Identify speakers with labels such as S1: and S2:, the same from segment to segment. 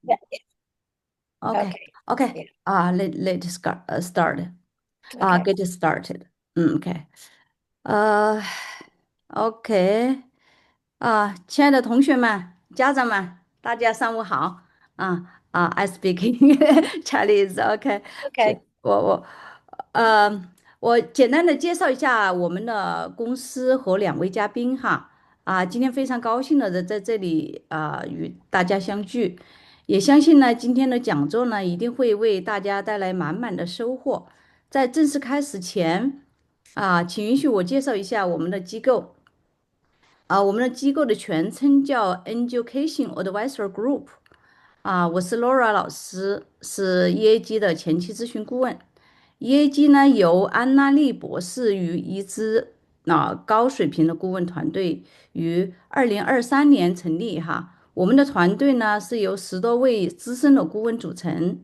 S1: Yeah.
S2: Okay.
S1: Okay.
S2: Okay.
S1: Yeah.
S2: Let's start.
S1: Okay.
S2: Get started. Okay.呃，OK。亲爱的同学们、家长们，大家上午好。I speak Chinese. OK。Okay. 呃，我简单的介绍一下我们的公司和两位嘉宾哈。今天非常高兴的在这里与大家相聚，也相信呢今天的讲座呢一定会为大家带来满满的收获。在正式开始前，请允许我介绍一下我们的机构。我们的机构的全称叫 Education Advisor Group。我是 Laura 老师，是 EAG 的前期咨询顾问。EAG 呢由安娜丽博士与一支高水平的顾问团队于2023年成立哈。我们的团队呢是由10多位资深的顾问组成。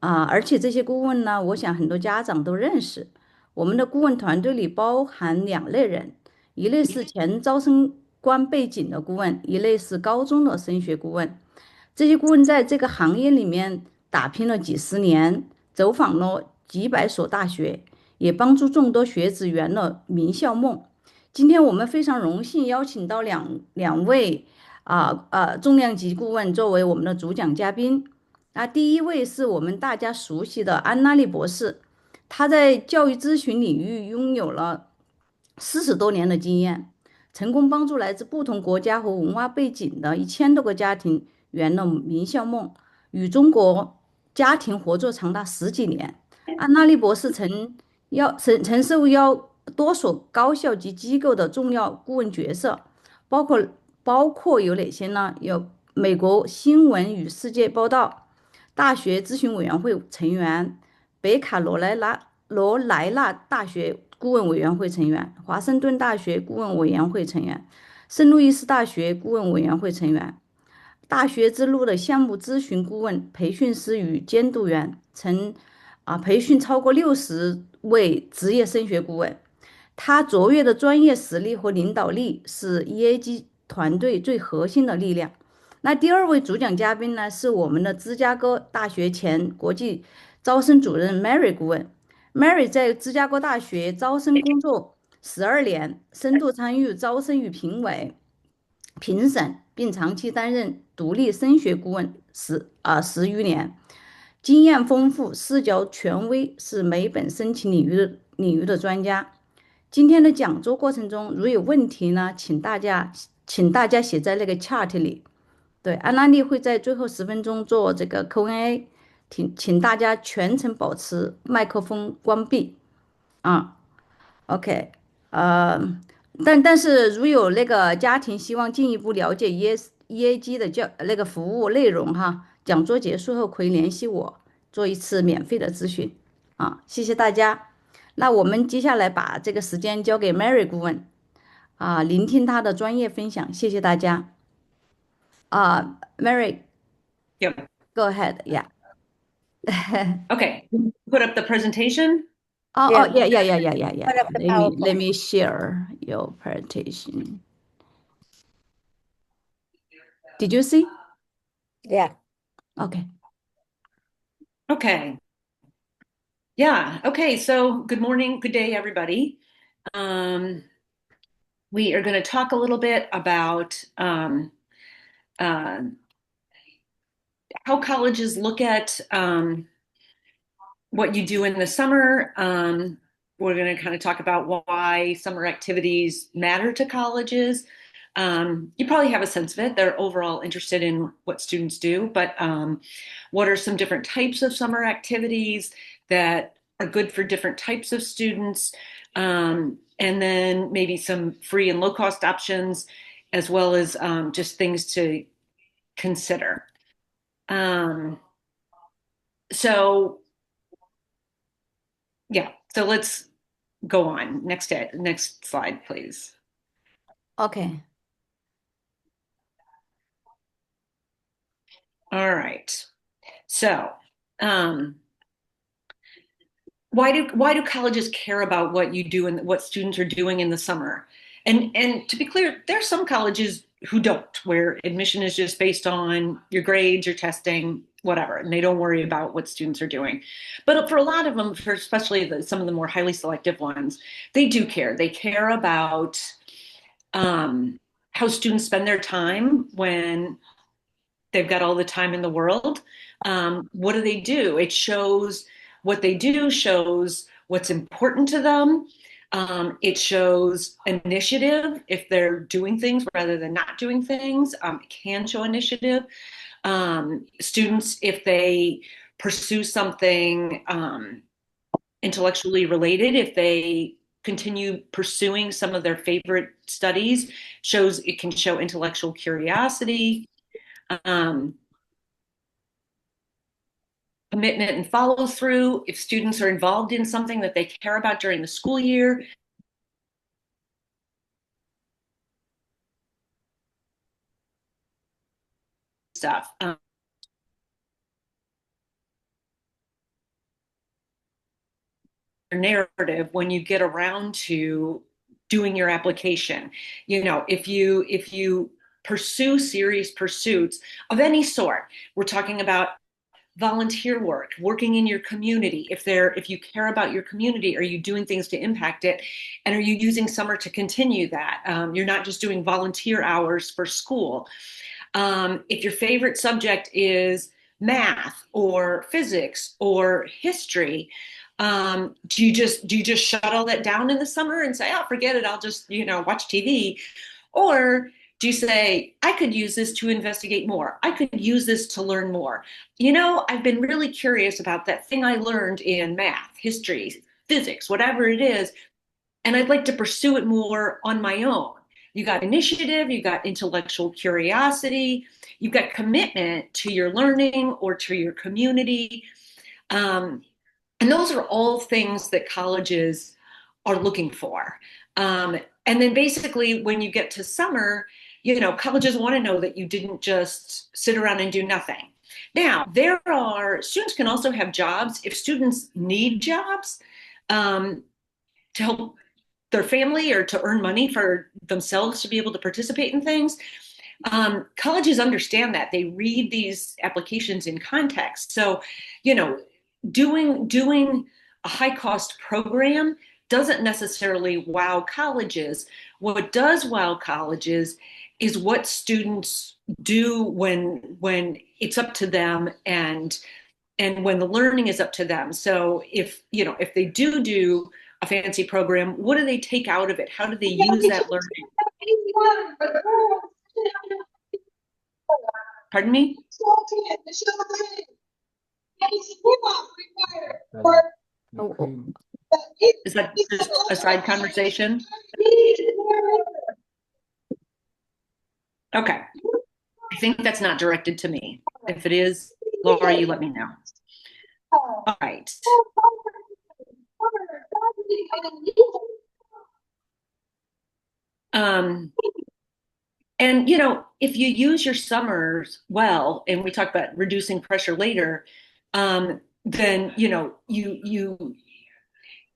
S2: 而且这些顾问呢，我想很多家长都认识。我们的顾问团队里包含2类人，一类是前招生官背景的顾问，一类是高中的升学顾问。这些顾问在这个行业里面打拼了几十年，走访了几百所大学，也帮助众多学子圆了名校梦。今天我们非常荣幸邀请到两位重量级顾问作为我们的主讲嘉宾。第一位是我们大家熟悉的安娜丽博士，她在教育咨询领域拥有了40多年的经验，成功帮助来自不同国家和文化背景的1000多个家庭圆了名校梦，与中国家庭合作长达十几年。安娜丽博士曾受邀多所高校及机构的重要顾问角色，包括包括有哪些呢？有美国新闻与世界报道大学咨询委员会成员，北卡罗来纳大学顾问委员会成员，华盛顿大学顾问委员会成员，圣路易斯大学顾问委员会成员，大学之路的项目咨询顾问、培训师与监督员，曾培训超过60位职业升学顾问。他卓越的专业实力和领导力是 EAG 团队最核心的力量。那第二位主讲嘉宾呢，是我们的芝加哥大学前国际招生主任 Mary 顾问。Mary 在芝加哥大学招生工作12年，深度参与招生与评审，并长期担任独立升学顾问10余年，经验丰富，视角权威，是每本申请领域的专家。今天的讲座过程中，如有问题呢，请大家写在那个 chat 里。对，安娜丽会在最后10分钟做这个 Q&A，请大家全程保持麦克风关闭。啊，OK。呃，但是如有那个家庭希望进一步了解 EAG 的那个服务内容哈，讲座结束后可以联系我做一次免费的咨询。谢谢大家。那我们接下来把这个时间交给 Mary 顾问，聆听她的专业分享，谢谢大家。Mary,
S3: Yep.
S2: go ahead. Yeah.
S3: Okay. Put up the presentation.
S2: Oh,
S1: Yeah.
S2: yeah, yeah, yeah, yeah, yeah, yeah.
S1: Put up the
S2: Let me
S1: PowerPoint.
S2: share your presentation. Did you see?
S1: Yeah.
S2: Okay.
S3: Okay. Yeah. Okay. So good morning, good day, everybody. We are going to talk a little bit about uh, how colleges look at what you do in the summer. We're going to kind of talk about why summer activities matter to colleges. You probably have a sense of it. They're overall interested in what students do, but what are some different types of summer activities that are good for different types of students? And then maybe some free and low cost options, as well as just things to consider. Um, so yeah, so let's go on. Next slide, please.
S2: Okay.
S3: All right. So, why do colleges care about what you do and what students are doing in the summer? And to be clear, there are some colleges who don't, where admission is just based on your grades, your testing, whatever, and they don't worry about what students are doing. But for a lot of them, for especially some of the more highly selective ones, they do care. They care about how students spend their time when they've got all the time in the world. What do they do? It shows what they do, shows what's important to them. It shows initiative if they're doing things rather than not doing things. It can show initiative. Students, if they pursue something intellectually related, if they continue pursuing some of their favorite studies, shows it can show intellectual curiosity. Commitment and follow through. If students are involved in something that they care about during the school year, stuff. Narrative when you get around to doing your application. If you pursue serious pursuits of any sort, we're talking about volunteer work, working in your community. If you care about your community, are you doing things to impact it? And are you using summer to continue that? You're not just doing volunteer hours for school. If your favorite subject is math or physics or history, do you just shut all that down in the summer and say, oh, forget it, I'll just, watch TV? Or do you say, I could use this to investigate more. I could use this to learn more. I've been really curious about that thing I learned in math, history, physics, whatever it is, and I'd like to pursue it more on my own. You got initiative, you got intellectual curiosity, you've got commitment to your learning or to your community. And those are all things that colleges are looking for. And then basically when you get to summer, colleges want to know that you didn't just sit around and do nothing. Now, students can also have jobs. If students need jobs to help their family or to earn money for themselves to be able to participate in things, colleges understand that. They read these applications in context. So, doing a high cost program doesn't necessarily wow colleges. What does wow colleges is what students do when it's up to them and when the learning is up to them. So if they do a fancy program, what do they take out of it? How do they use that learning? Pardon me? Is that just a side conversation? Okay. I think that's not directed to me. If it is, Laura, you let me know. All right. And if you use your summers well, and we talk about reducing pressure later, then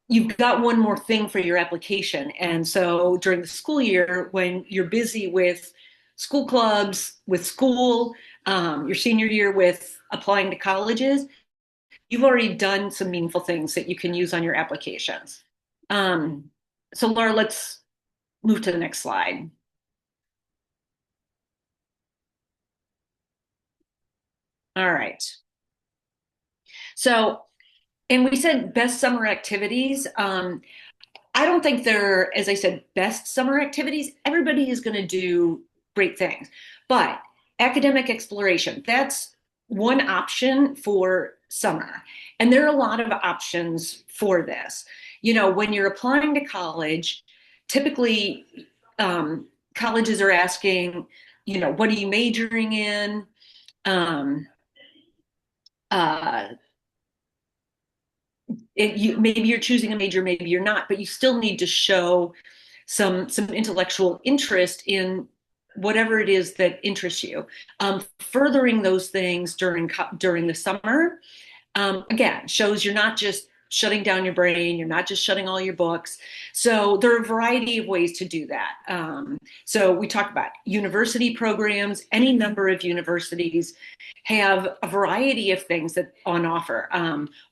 S3: you've got one more thing for your application. And so during the school year, when you're busy with school clubs, with school, your senior year with applying to colleges, you've already done some meaningful things that you can use on your applications. So Laura, let's move to the next slide. All right. So, and we said best summer activities. I don't think they're, as I said, best summer activities. Everybody is going to do great things, but academic exploration, that's one option for summer. And there are a lot of options for this. When you're applying to college, typically colleges are asking, what are you majoring in? Maybe you're choosing a major, maybe you're not, but you still need to show some intellectual interest in whatever it is that interests you. Furthering those things during the summer, again, shows you're not just shutting down your brain. You're not just shutting all your books. So there are a variety of ways to do that. So we talk about university programs. Any number of universities have a variety of things that on offer.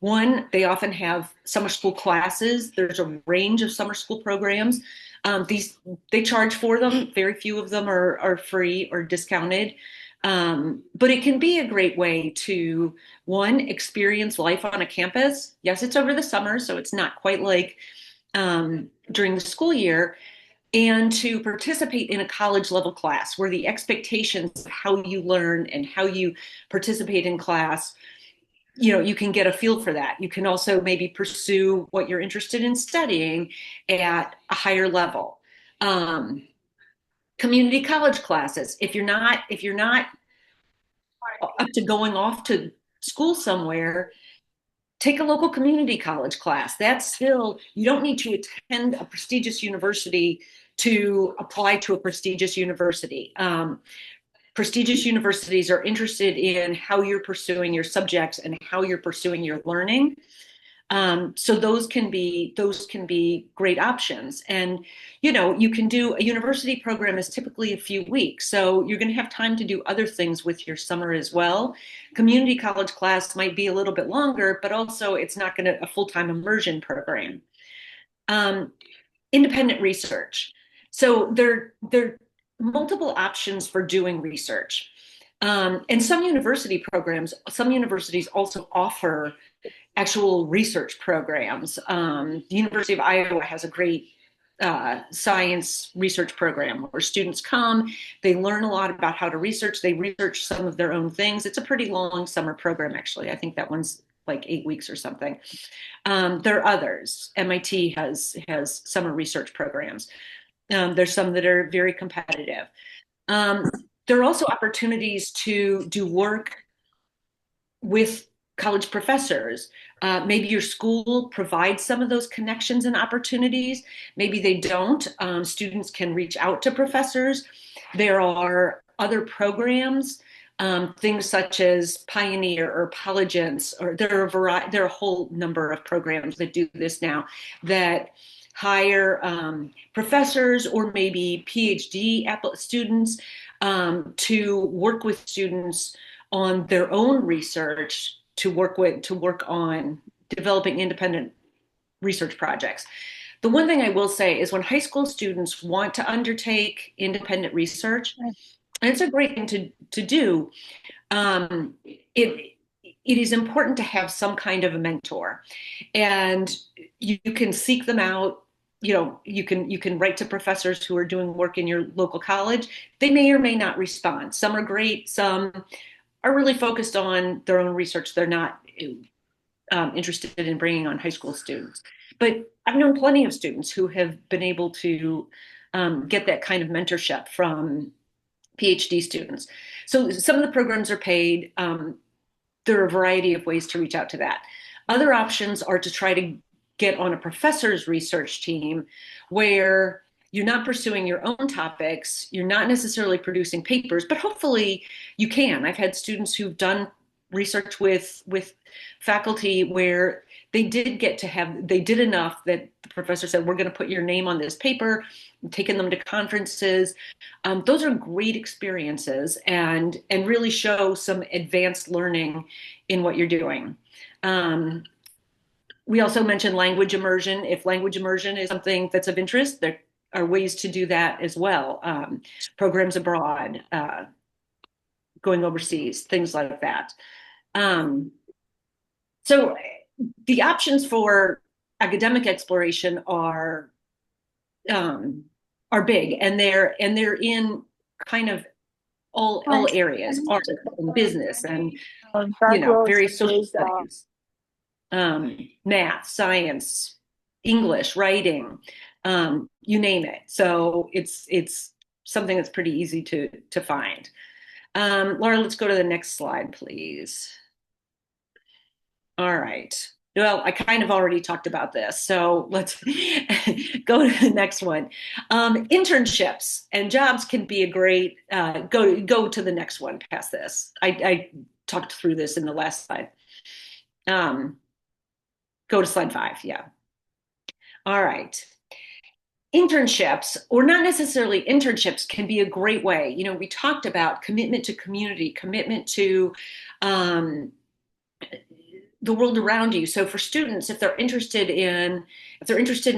S3: One, they often have summer school classes. There's a range of summer school programs. They charge for them. Very few of them are free or discounted. But it can be a great way to, one, experience life on a campus. Yes, it's over the summer, so it's not quite like during the school year, and to participate in a college level class where the expectations of how you learn and how you participate in class, you can get a feel for that. You can also maybe pursue what you're interested in studying at a higher level. Community college classes. If you're not up to going off to school somewhere, take a local community college class. That's still, you don't need to attend a prestigious university to apply to a prestigious university. Prestigious universities are interested in how you're pursuing your subjects and how you're pursuing your learning. So those can be great options. And, you can do a university program is typically a few weeks. So you're going to have time to do other things with your summer as well. Community college class might be a little bit longer, but also it's not going to a full-time immersion program. Independent research. So there are multiple options for doing research. And some universities also offer actual research programs. The University of Iowa has a great science research program where students come, they learn a lot about how to research, they research some of their own things. It's a pretty long summer program, actually. I think that one's like 8 weeks or something. There are others. MIT has summer research programs. There's some that are very competitive. There are also opportunities to do work with college professors. Maybe your school provides some of those connections and opportunities. Maybe they don't. Students can reach out to professors. There are other programs, things such as Pioneer or Polygence, or there are a whole number of programs that do this now that hire professors or maybe PhD students to work with students on their own research, to work on developing independent research projects. The one thing I will say is when high school students want to undertake independent research, and it's a great thing to do, it is important to have some kind of a mentor, and you can seek them out. You can write to professors who are doing work in your local college. They may or may not respond. Some are great, some are really focused on their own research. They're not interested in bringing on high school students. But I've known plenty of students who have been able to get that kind of mentorship from PhD students. So some of the programs are paid. There are a variety of ways to reach out to that. Other options are to try to get on a professor's research team where you're not pursuing your own topics, you're not necessarily producing papers, but hopefully you can. I've had students who've done research with faculty where they did enough that the professor said, we're going to put your name on this paper, taking them to conferences. Those are great experiences and really show some advanced learning in what you're doing. We also mentioned language immersion. If language immersion is something that's of interest, there are ways to do that as well. Programs abroad, going overseas, things like that. So the options for academic exploration are big, and they're in kind of all areas, art and business and various social studies, math, science, English, writing, you name it. So it's something that's pretty easy to find. Laura, let's go to the next slide, please. All right. Well, I kind of already talked about this, so let's go to the next one. Internships and jobs can be a great, go to the next one past this. I talked through this in the last slide. Go to slide 5. Yeah. All right. Internships, or not necessarily internships, can be a great way. We talked about commitment to community, commitment to the world around you. So for students, if they're interested in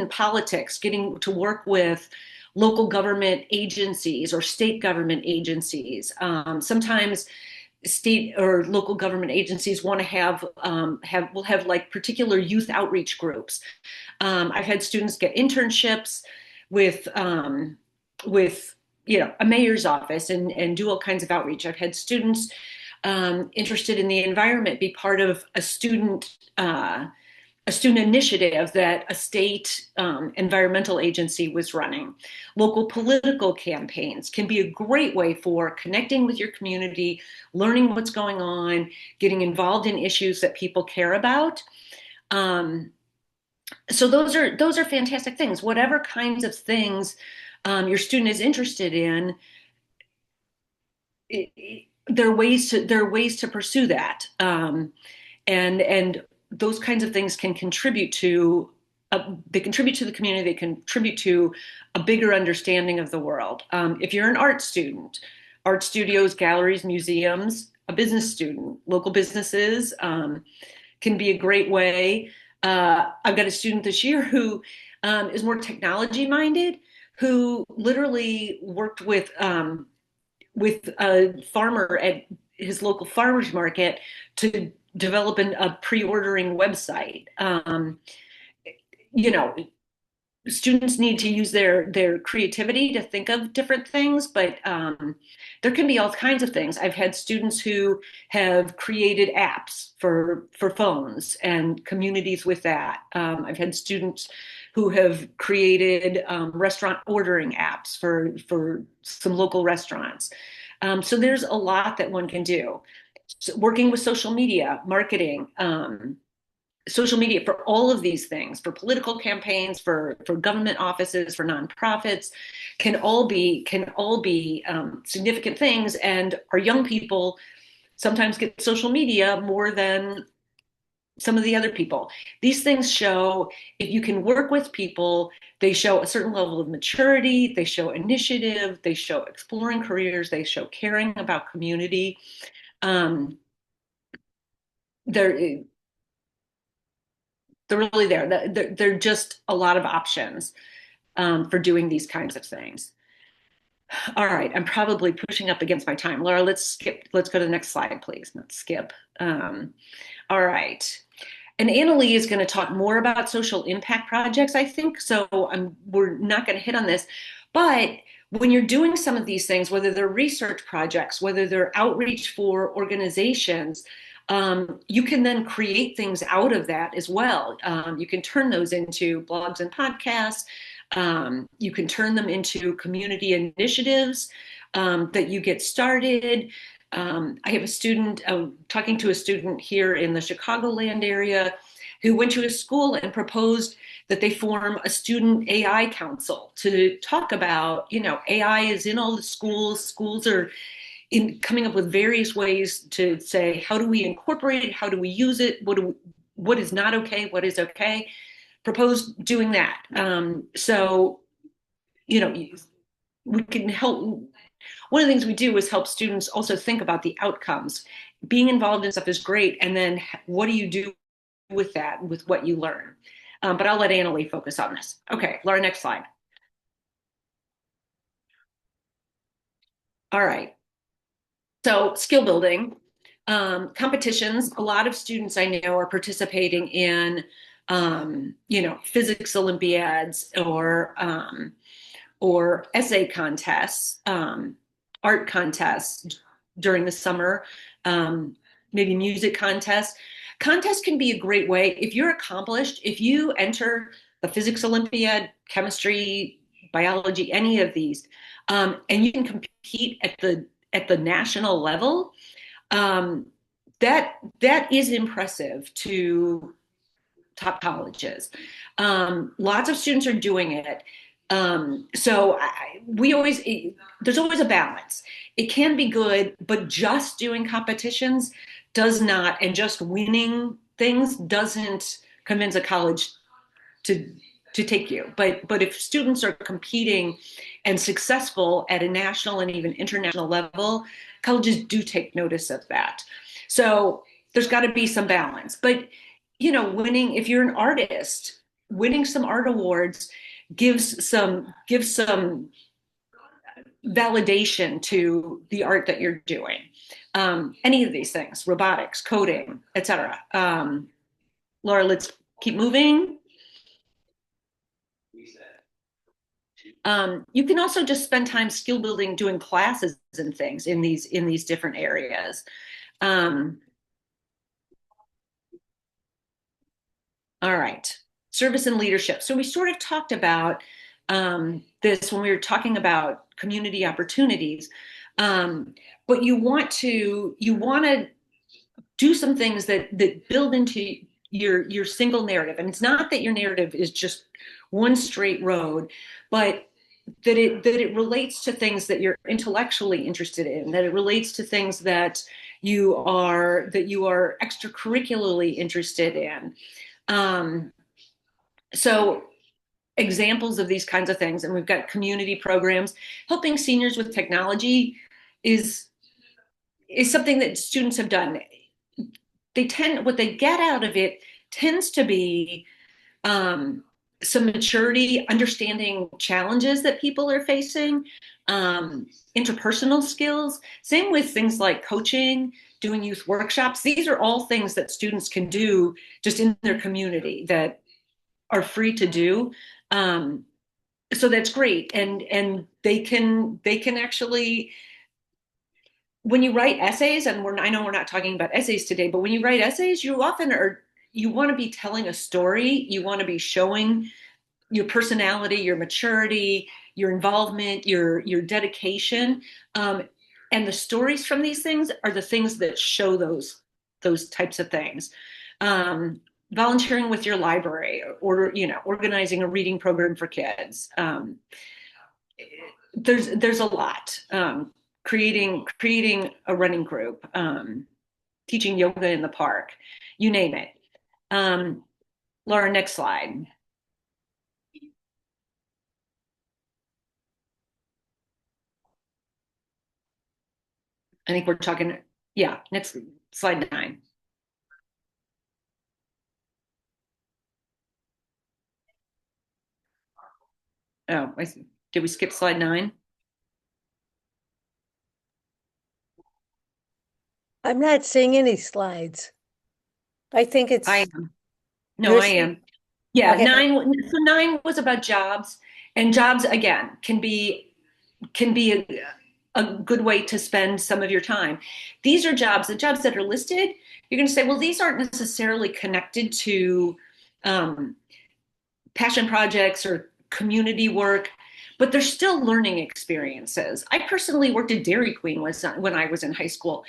S3: politics, getting to work with local government agencies or state government agencies. Sometimes state or local government agencies want to will have like particular youth outreach groups. I've had students get internships with a mayor's office and do all kinds of outreach. I've had students interested in the environment be part of a student initiative that a state environmental agency was running. Local political campaigns can be a great way for connecting with your community, learning what's going on, getting involved in issues that people care about. So those are fantastic things. Whatever kinds of things your student is interested in, there are ways to pursue that, and those kinds of things can contribute to the community. They contribute to a bigger understanding of the world. If you're an art student, art studios, galleries, museums, a business student, local businesses can be a great way. I've got a student this year who is more technology minded, who literally worked with a farmer at his local farmers market to develop a pre-ordering website. Students need to use their creativity to think of different things, but there can be all kinds of things. I've had students who have created apps for phones and communities with that. I've had students who have created restaurant ordering apps for some local restaurants. So there's a lot that one can do. So working with social media, marketing, social media for all of these things, for political campaigns, for government offices, for nonprofits, can all be significant things. And our young people sometimes get social media more than some of the other people. These things show, if you can work with people, they show a certain level of maturity, they show initiative, they show exploring careers, they show caring about community. They're really there. They're just a lot of options for doing these kinds of things. All right, I'm probably pushing up against my time. Laura, let's go to the next slide, please. Let's skip. All right. And Annalee is going to talk more about social impact projects, I think. So we're not going to hit on this. But when you're doing some of these things, whether they're research projects, whether they're outreach for organizations, you can then create things out of that as well. You can turn those into blogs and podcasts. You can turn them into community initiatives that you get started. I have a student, talking to a student here in the Chicagoland area who went to a school and proposed that they form a student AI council to talk about, AI is in all the schools. Schools are coming up with various ways to say, how do we incorporate it? How do we use it? What is not okay? What is okay? Propose doing that. So, we can help. One of the things we do is help students also think about the outcomes. Being involved in stuff is great. And then what do you do with that, with what you learn? But I'll let Annalee focus on this. Okay, Laura, next slide. All right. So skill building, competitions. A lot of students I know are participating in, physics Olympiads or essay contests, art contests during the summer, maybe music contests. Contests can be a great way. If you're accomplished, if you enter the physics Olympiad, chemistry, biology, any of these, and you can compete at the national level, that is impressive to top colleges. Lots of students are doing it. So there's always a balance. It can be good, but just doing competitions does not, and just winning things doesn't convince a college to take you. But if students are competing and successful at a national and even international level, colleges do take notice of that. So there's got to be some balance. But winning, if you're an artist, winning some art awards gives some validation to the art that you're doing. Any of these things, robotics, coding, etc. Laura, let's keep moving. You can also just spend time skill building, doing classes and things in these different areas. All right, service and leadership. So we sort of talked about this when we were talking about community opportunities, but you want to do some things that build into your single narrative. And it's not that your narrative is just one straight road, but that it relates to things that you're intellectually interested in, that it relates to things that you are extracurricularly interested in. So examples of these kinds of things, and we've got community programs. Helping seniors with technology is something that students have done. What they get out of it tends to be some maturity, understanding challenges that people are facing, interpersonal skills. Same with things like coaching, doing youth workshops. These are all things that students can do just in their community that are free to do. So that's great, and they can actually, when you write essays, and I know we're not talking about essays today, but when you write essays, you want to be telling a story. You want to be showing your personality, your maturity, your involvement, your dedication, and the stories from these things are the things that show those types of things. Volunteering with your library, or organizing a reading program for kids. There's a lot. Creating a running group, teaching yoga in the park, you name it. Laura, next slide. I think we're talking, yeah, next slide 9. Oh, did we skip slide 9?
S1: I'm not seeing any slides. I think it's.
S3: I am. No, I am. Yeah,
S1: Okay.
S3: 9. So 9 was about jobs, and jobs again can be a good way to spend some of your time. These are the jobs that are listed. You're going to say, well, these aren't necessarily connected to passion projects or community work, but they're still learning experiences. I personally worked at Dairy Queen when I was in high school,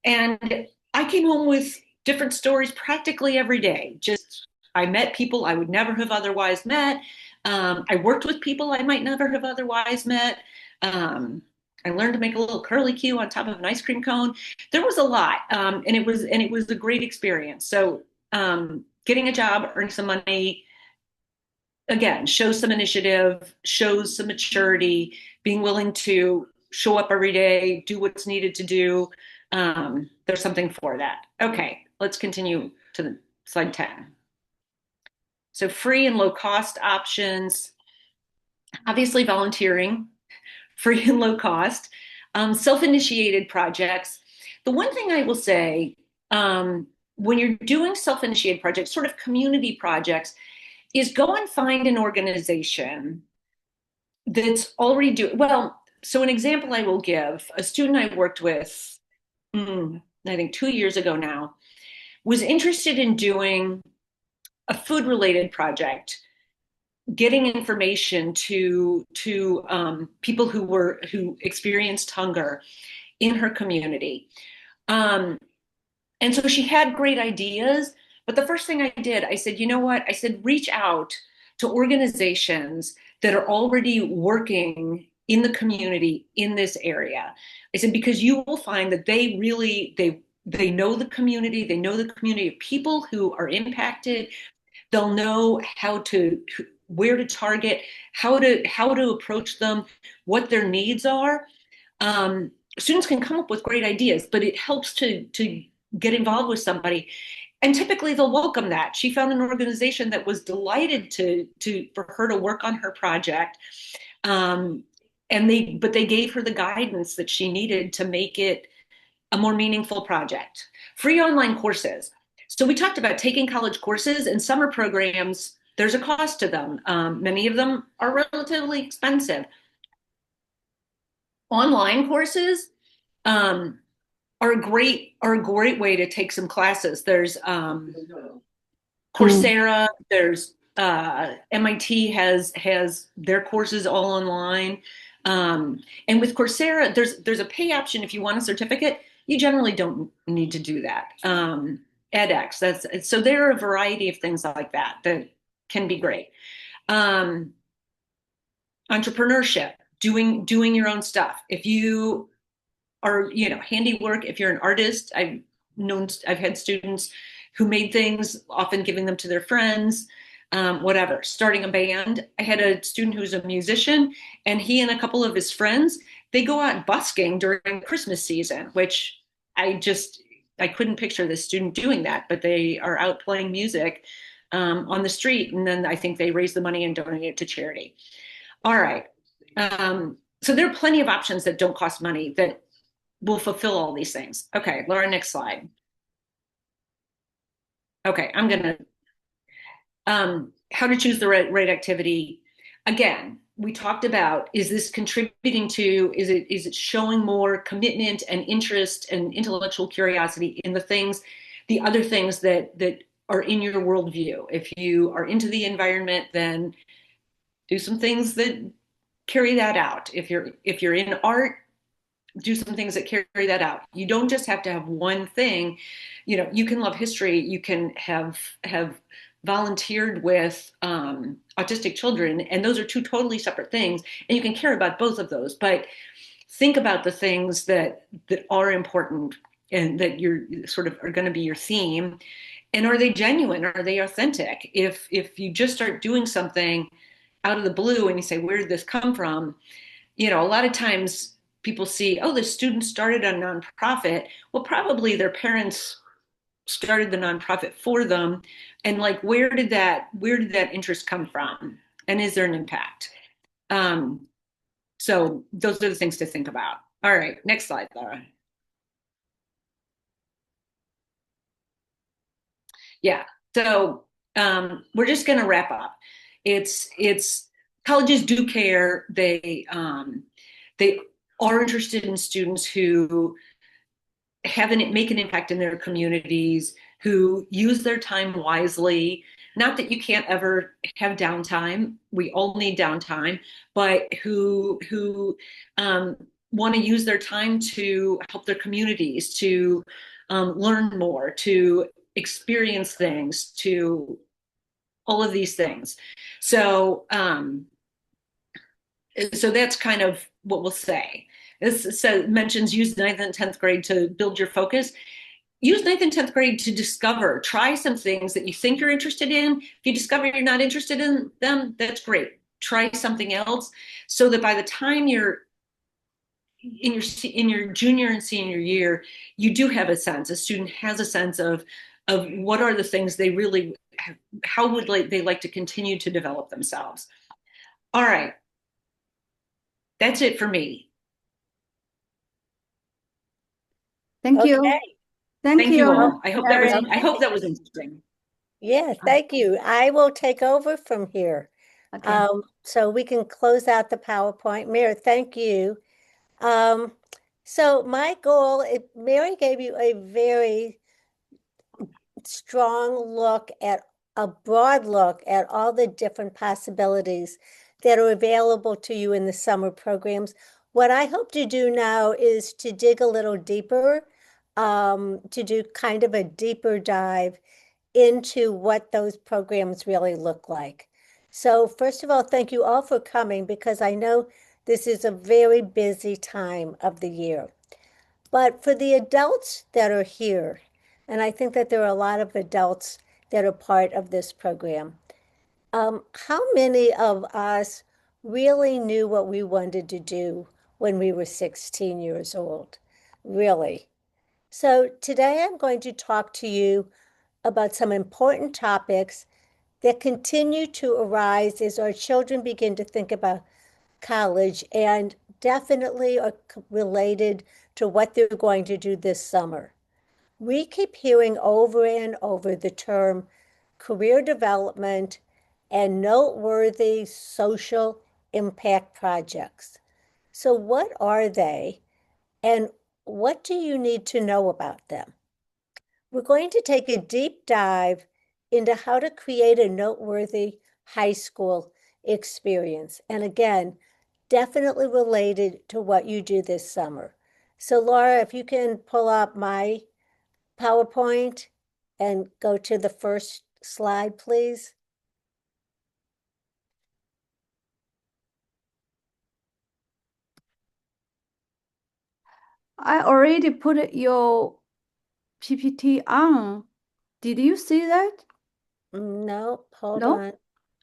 S3: and I came home with different stories practically every day. Just I met people I would never have otherwise met. I worked with people I might never have otherwise met. I learned to make a little curly Q on top of an ice cream cone. There was a lot, and it was a great experience. So getting a job, earning some money, again, shows some initiative, shows some maturity, being willing to show up every day, do what's needed to do. There's something for that. Okay, let's continue to slide 10. So free and low cost options, obviously volunteering, free and low cost, self-initiated projects. The one thing I will say, when you're doing self-initiated projects, sort of community projects, is go and find an organization that's already doing well. So an example I will give, a student I worked with, I think 2 years ago now, was interested in doing a food related project, getting information to people who experienced hunger in her community. And so she had great ideas, but the first thing I did, I said, you know what? I said, reach out to organizations that are already working in the community in this area. I said, because you will find that they know the community, they know the community of people who are impacted. They'll know where to target, how to approach them, what their needs are. Students can come up with great ideas, but it helps to get involved with somebody. And typically they'll welcome that. She found an organization that was delighted for her to work on her project. But they gave her the guidance that she needed to make it a more meaningful project. Free online courses. So we talked about taking college courses and summer programs. There's a cost to them. Many of them are relatively expensive. Online courses are a great way to take some classes. There's Coursera. There's MIT has their courses all online. And with Coursera, there's a pay option if you want a certificate. You generally don't need to do that. edX. So there are a variety of things like that that can be great. Entrepreneurship, doing your own stuff. If you are, handiwork, if you're an artist, I've had students who made things, often giving them to their friends, whatever, starting a band. I had a student who's a musician, and he and a couple of his friends, they go out busking during Christmas season, which I couldn't picture this student doing that, but they are out playing music on the street. And then I think they raise the money and donate it to charity. All right. So there are plenty of options that don't cost money that will fulfill all these things. Okay, Laura, next slide. Okay, I'm gonna, how to choose the right activity. Again, we talked about, is this contributing to, is it showing more commitment and interest and intellectual curiosity in the other things that are in your worldview. If you are into the environment, then do some things that carry that out. If you're in art, do some things that carry that out. You don't just have to have one thing. You can love history. You can have volunteered with autistic children, and those are two totally separate things. And you can care about both of those, but think about the things that are important and that you're sort of are going to be your theme. And are they genuine? Are they authentic? If you just start doing something out of the blue and you say, where did this come from? A lot of times people see, oh, the student started a nonprofit. Well, probably their parents started the nonprofit for them. And like, where did that interest come from? And is there an impact? So those are the things to think about. All right, next slide, Laura. Yeah, so we're just going to wrap up. It's colleges do care. They are interested in students who make an impact in their communities, who use their time wisely. Not that you can't ever have downtime. We all need downtime, but who want to use their time to help their communities, to learn more, to experience things, to all of these things. So that's kind of what we'll say. This mentions use 9th and 10th grade to build your focus. Use 9th and 10th grade to try some things that you think you're interested in. If you discover you're not interested in them, that's great. Try something else so that by the time you're in your junior and senior year, you do have a student has a sense of what are the things they really, how would they like to continue to develop themselves. All right. That's it for me.
S2: Thank you.
S1: Okay.
S2: Thank you
S3: all. I hope that was interesting.
S1: Yeah, thank you. I will take over from here.
S2: Okay.
S1: So we can close out the PowerPoint. Mary, thank you. So my goal, Mary gave you a very strong look at a broad look at all the different possibilities that are available to you in the summer programs. What I hope to do now is to dig a little deeper, to do kind of a deeper dive into what those programs really look like. So first of all, thank you all for coming, because I know this is a very busy time of the year. But for the adults that are here, and I think that there are a lot of adults that are part of this program. How many of us really knew what we wanted to do when we were 16 years old? Really? So today I'm going to talk to you about some important topics that continue to arise as our children begin to think about college and definitely are related to what they're going to do this summer. We keep hearing over and over the term career development and noteworthy social impact projects. So what are they and what do you need to know about them? We're going to take a deep dive into how to create a noteworthy high school experience. And again, definitely related to what you do this summer. So Laura, if you can pull up my PowerPoint and go to the first slide, please.
S2: I already put your PPT on. Did you see that?
S1: No, hold
S2: No?
S1: on.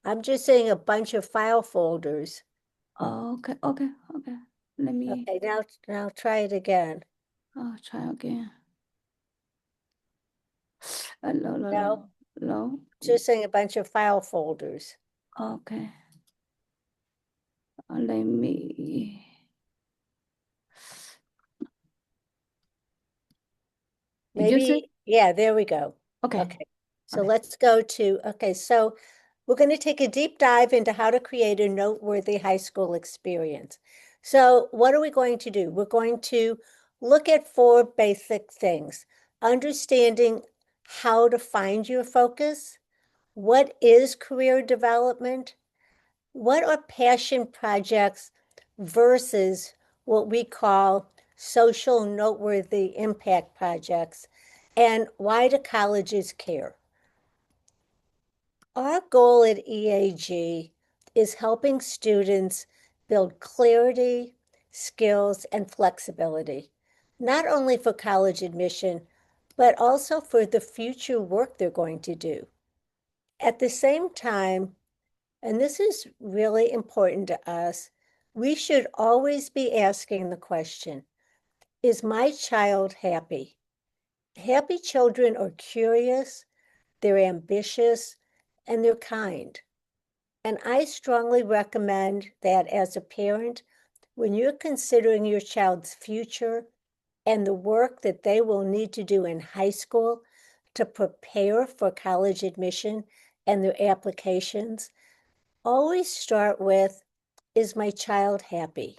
S1: I'm just seeing a bunch of file folders.
S2: Oh, okay, okay, okay. Let me
S1: Okay, now try it again.
S2: try again. No, no,
S1: No,
S2: no, no.
S1: just seeing a bunch of file folders.
S2: Okay. Let me. Did you see?
S1: Maybe, yeah, there we go.
S2: Okay.
S1: Okay, so
S2: Okay.
S1: let's go to, okay, so we're going to take a deep dive into how to create a noteworthy high school experience. So what are we going to do? We're going to look at four basic things. Understanding how to find your focus. What is career development? What are passion projects versus what we call social noteworthy impact projects? And why do colleges care? Our goal at EAG is helping students build clarity, skills, and flexibility, not only for college admission, but also for the future work they're going to do. At the same time, and this is really important to us, we should always be asking the question, is my child happy? Happy children are curious, they're ambitious, and they're kind. And I strongly recommend that as a parent, when you're considering your child's future and the work that they will need to do in high school to prepare for college admission and their applications, always start with, is my child happy?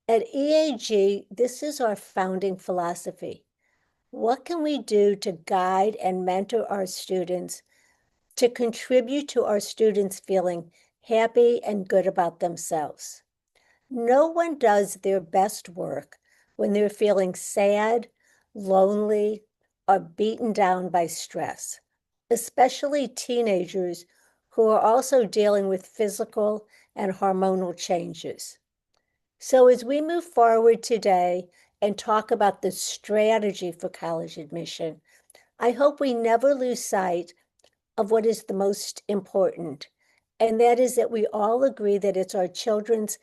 S1: At EAG, this is our founding philosophy. What can we do to guide and mentor our students to contribute to our students feeling happy and good about themselves? No one does their best work when they're feeling sad, lonely, or beaten down by stress, especially teenagers who are also dealing with physical and hormonal changes. So as we move forward today and talk about the strategy for college admission, I hope we never lose sight of what is the most important, and that is that we all agree that it's our children's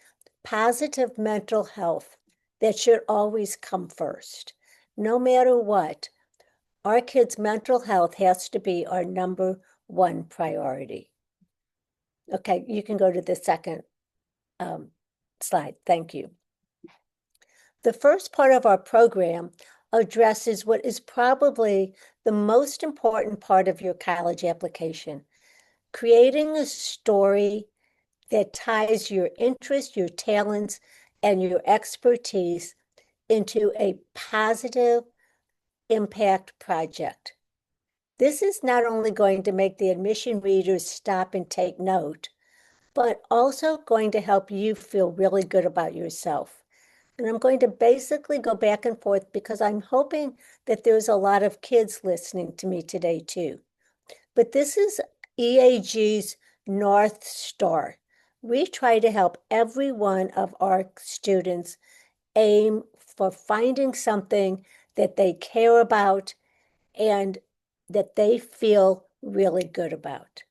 S1: positive mental health that should always come first. No matter what, our kids' mental health has to be our number one priority. Okay, you can go to the second slide. Thank you. The first part of our program addresses what is probably the most important part of your college application, creating a story that ties your interests, your talents, and your expertise into a positive impact project. This is not only going to make the admission readers stop and take note, but also going to help you feel really good about yourself. And I'm going to basically go back and forth because I'm hoping that there's a lot of kids listening to me today too. But this is EAG's North Star. We try to help every one of our students aim for finding something that they care about and that they feel really good about.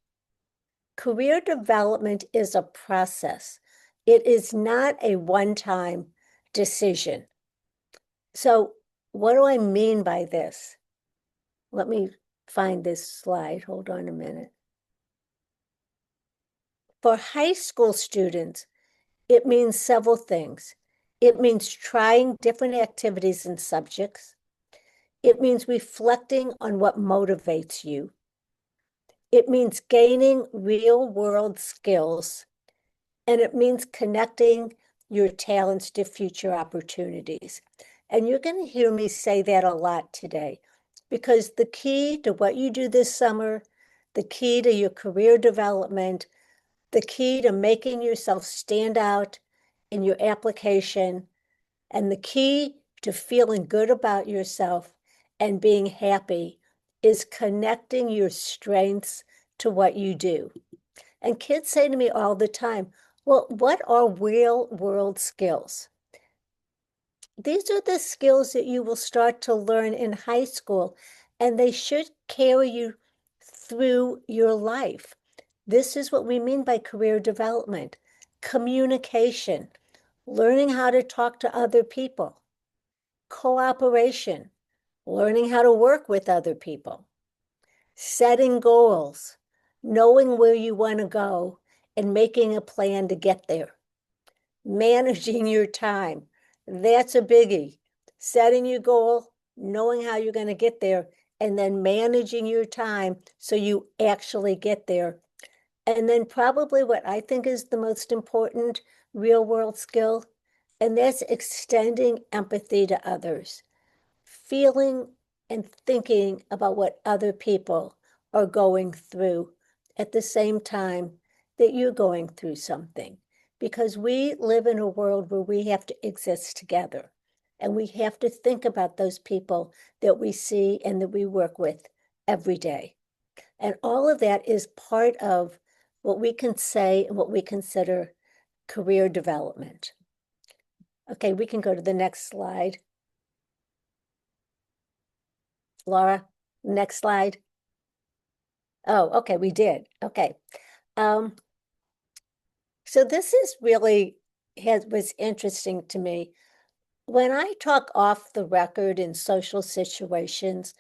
S1: Career development is a process. It is not a one-time decision. So what do I mean by this? Let me find this slide. Hold on a minute. For high school students, it means several things. It means trying different activities and subjects. It means reflecting on what motivates you. It means gaining real-world skills. And it means connecting your talents to future opportunities. And you're going to hear me say that a lot today, because the key to what you do this summer, the key to your career development, the key to making yourself stand out in your application, and the key to feeling good about yourself and being happy is connecting your strengths to what you do. And kids say to me all the time, well, what are real world skills? These are the skills that you will start to learn in high school, and they should carry you through your life. This is what we mean by career development: communication, learning how to talk to other people, cooperation, learning how to work with other people, setting goals, knowing where you want to go, and making a plan to get there. Managing your time, that's a biggie. Setting your goal, knowing how you're going to get there, and then managing your time so you actually get there. And then probably what I think is the most important real world skill, and that's extending empathy to others. Feeling and thinking about what other people are going through at the same time that you're going through something. Because we live in a world where we have to exist together, and we have to think about those people that we see and that we work with every day. And all of that is part of what we can say and what we consider career development. Okay, we can go to the next slide. Laura, next slide. Oh, okay, we did. Okay. So this is really was interesting to me. When I talk off the record in social situations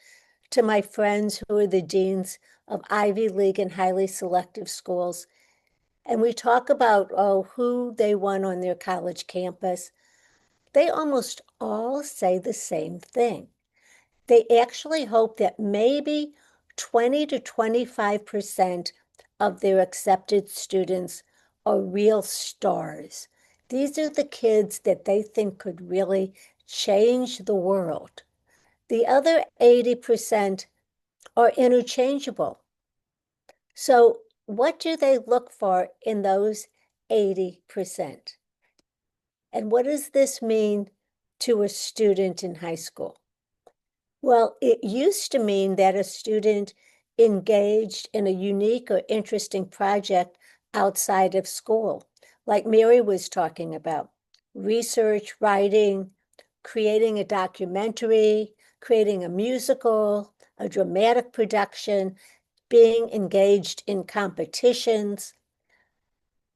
S1: to my friends who are the deans of Ivy League and highly selective schools, and we talk about, who they want on their college campus, they almost all say the same thing. They actually hope that maybe 20 to 25% of their accepted students are real stars. These are the kids that they think could really change the world. The other 80% are interchangeable. So what do they look for in those 80%? And what does this mean to a student in high school? Well, it used to mean that a student engaged in a unique or interesting project outside of school, like Mary was talking about: research, writing, creating a documentary, creating a musical, a dramatic production, being engaged in competitions.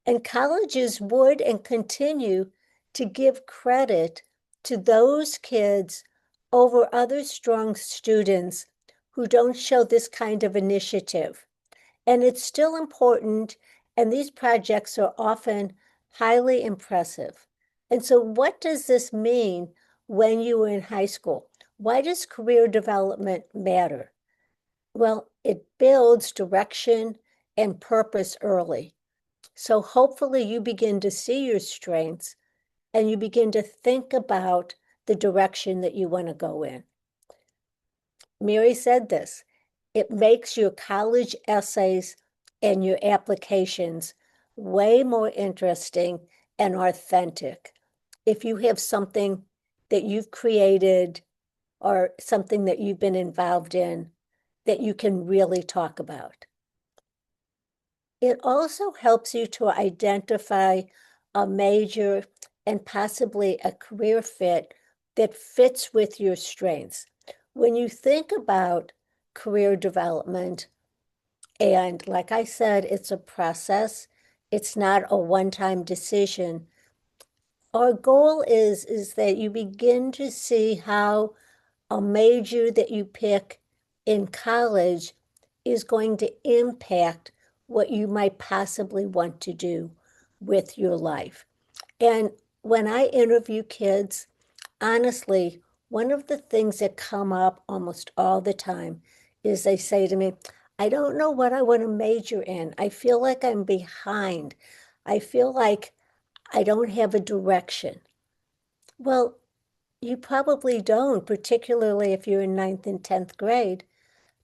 S1: And colleges would and continue to give credit to those kids over other strong students who don't show this kind of initiative. And it's still important, and these projects are often highly impressive. And so what does this mean when you were in high school? Why does career development matter? Well, it builds direction and purpose early. So hopefully you begin to see your strengths and you begin to think about the direction that you want to go in. Mary said this: it makes your college essays and your applications way more interesting and authentic if you have something that you've created or something that you've been involved in that you can really talk about. It also helps you to identify a major and possibly a career fit that fits with your strengths. When you think about career development, And like I said, it's a process. It's not a one-time decision. Our goal is that you begin to see how a major that you pick in college is going to impact what you might possibly want to do with your life. And when I interview kids, honestly, one of the things that come up almost all the time is they say to me, I don't know what I want to major in. I feel like I'm behind. I feel like I don't have a direction. Well, you probably don't, particularly if you're in ninth and 10th grade.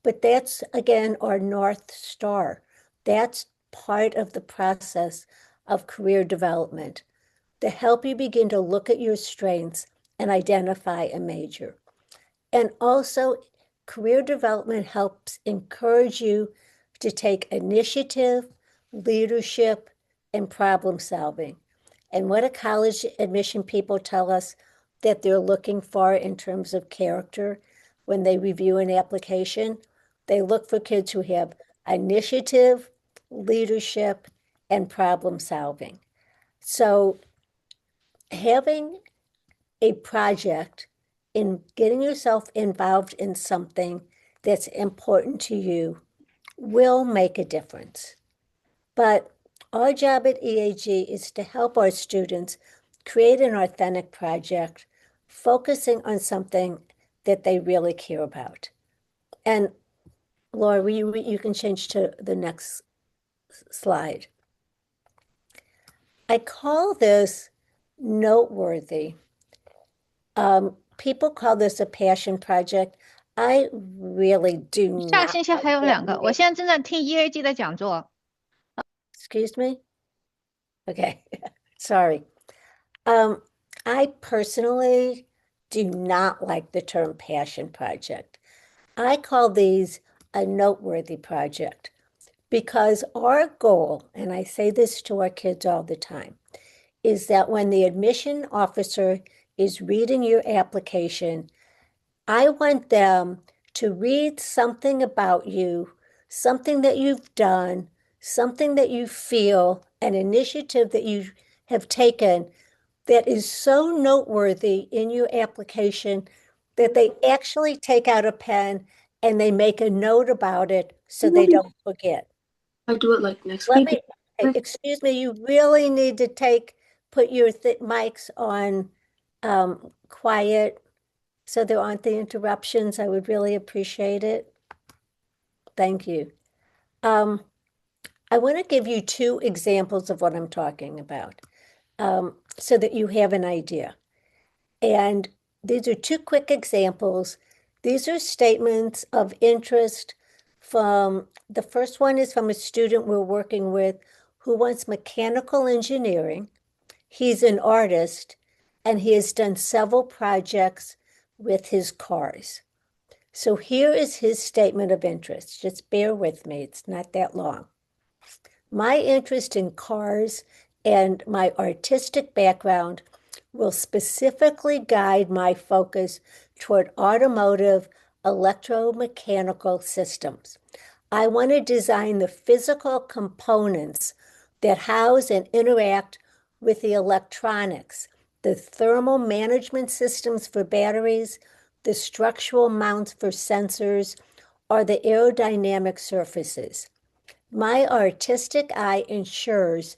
S1: But that's, again, our North Star. That's part of the process of career development to help you begin to look at your strengths and identify a major. And also, career development helps encourage you to take initiative, leadership, and problem solving. And what do college admission people tell us that they're looking for in terms of character when they review an application? They look for kids who have initiative, leadership, and problem solving. So having a project in getting yourself involved in something that's important to you will make a difference. But our job at EAG is to help our students create an authentic project, focusing on something that they really care about. And Laura, you can change to the next slide. I call this noteworthy. People call this a passion project. I really do
S4: 下
S1: not
S4: 线下
S1: like
S4: 还有
S1: that
S4: 2个，我
S1: word.
S4: 现在正在听 EAG 的讲座。
S1: Excuse me? Okay, sorry. I personally do not like the term passion project. I call these a noteworthy project because our goal, and I say this to our kids all the time, is that when the admission officer is reading your application, I want them to read something about you, something that you've done, something that you feel, an initiative that you have taken that is so noteworthy in your application that they actually take out a pen and they make a note about it so they don't forget.
S5: I do it like next
S1: Let
S5: week.
S1: me, excuse me, you really need to put your mics on quiet so there aren't the interruptions. I would really appreciate it. Thank you. I want to give you 2 examples of what I'm talking about so that you have an idea. And these are 2 quick examples. These are statements of interest from, the first one is from a student we're working with who wants mechanical engineering. He's an artist and he has done several projects with his cars. So here is his statement of interest. Just bear with me, it's not that long. My interest in cars and my artistic background will specifically guide my focus toward automotive electromechanical systems. I want to design the physical components that house and interact with the electronics, the thermal management systems for batteries, the structural mounts for sensors, or the aerodynamic surfaces. My artistic eye ensures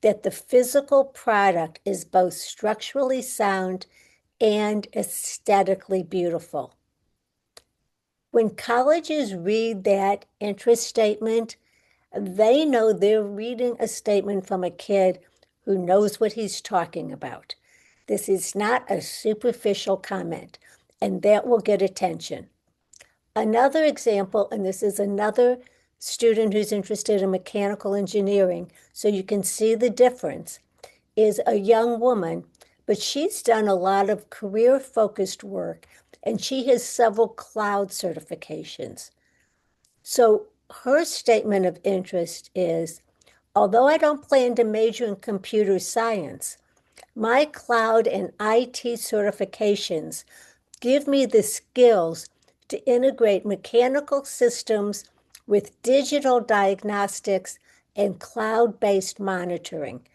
S1: that the physical product is both structurally sound and aesthetically beautiful. When colleges read that interest statement, they know they're reading a statement from a kid who knows what he's talking about. This is not a superficial comment, and that will get attention. Another example, and this is another student who's interested in mechanical engineering, so you can see the difference, is a young woman, but she's done a lot of career-focused work, and she has several cloud certifications. So her statement of interest is, although I don't plan to major in computer science, my cloud and IT certifications give me the skills to integrate mechanical systems with digital diagnostics and cloud-based monitoring.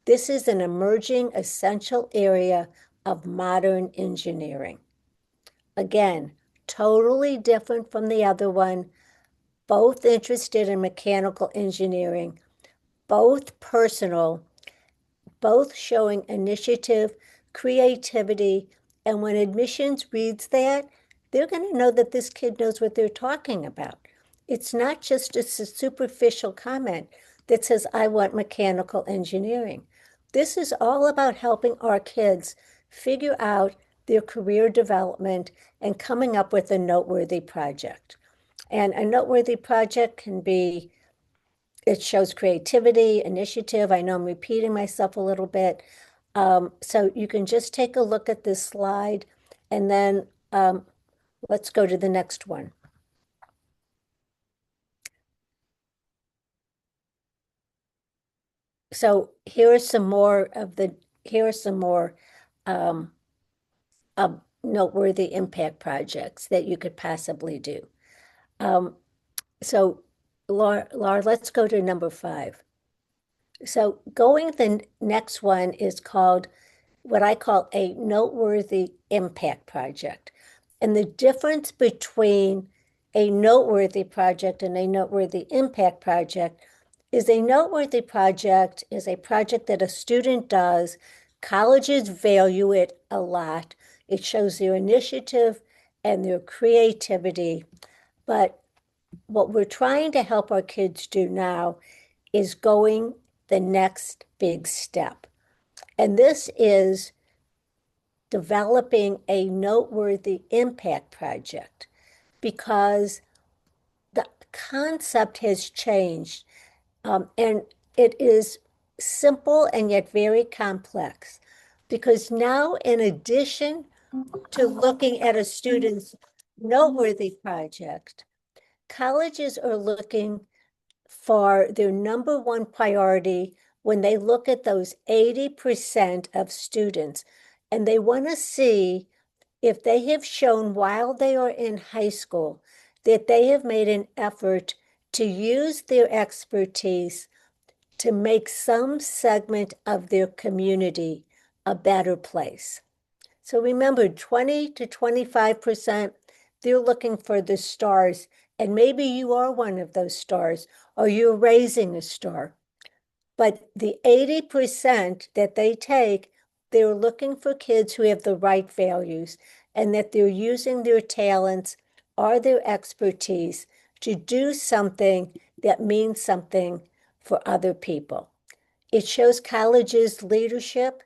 S1: This is an emerging essential area of modern engineering. Again, totally different from the other one, both interested in mechanical engineering, both personal, both showing initiative, creativity, and when admissions reads that, they're going to know that this kid knows what they're talking about. It's not just a superficial comment that says, I want mechanical engineering. This is all about helping our kids figure out their career development and coming up with a noteworthy project. And a noteworthy project can be, it shows creativity, initiative. I know I'm repeating myself a little bit. So you can just take a look at this slide and then let's go to the next one. So here are some more noteworthy impact projects that you could possibly do. So Laura, let's go to number 5. So the next one is called what I call a noteworthy impact project. And the difference between a noteworthy project and a noteworthy impact project is a noteworthy project is a project that a student does. Colleges value it a lot. It shows their initiative and their creativity. But what we're trying to help our kids do now is going the next big step. And this is developing a noteworthy impact project because the concept has changed and it is simple and yet very complex because now in addition to looking at a student's noteworthy project, colleges are looking for their number one priority when they look at those 80% of students, and they want to see if they have shown while they are in high school that they have made an effort to use their expertise to make some segment of their community a better place. So remember, 20 to 25%, they're looking for the stars, and maybe you are one of those stars, or you're raising a star. But the 80% that they take, they're looking for kids who have the right values and that they're using their talents or their expertise to do something that means something for other people. It shows colleges' leadership,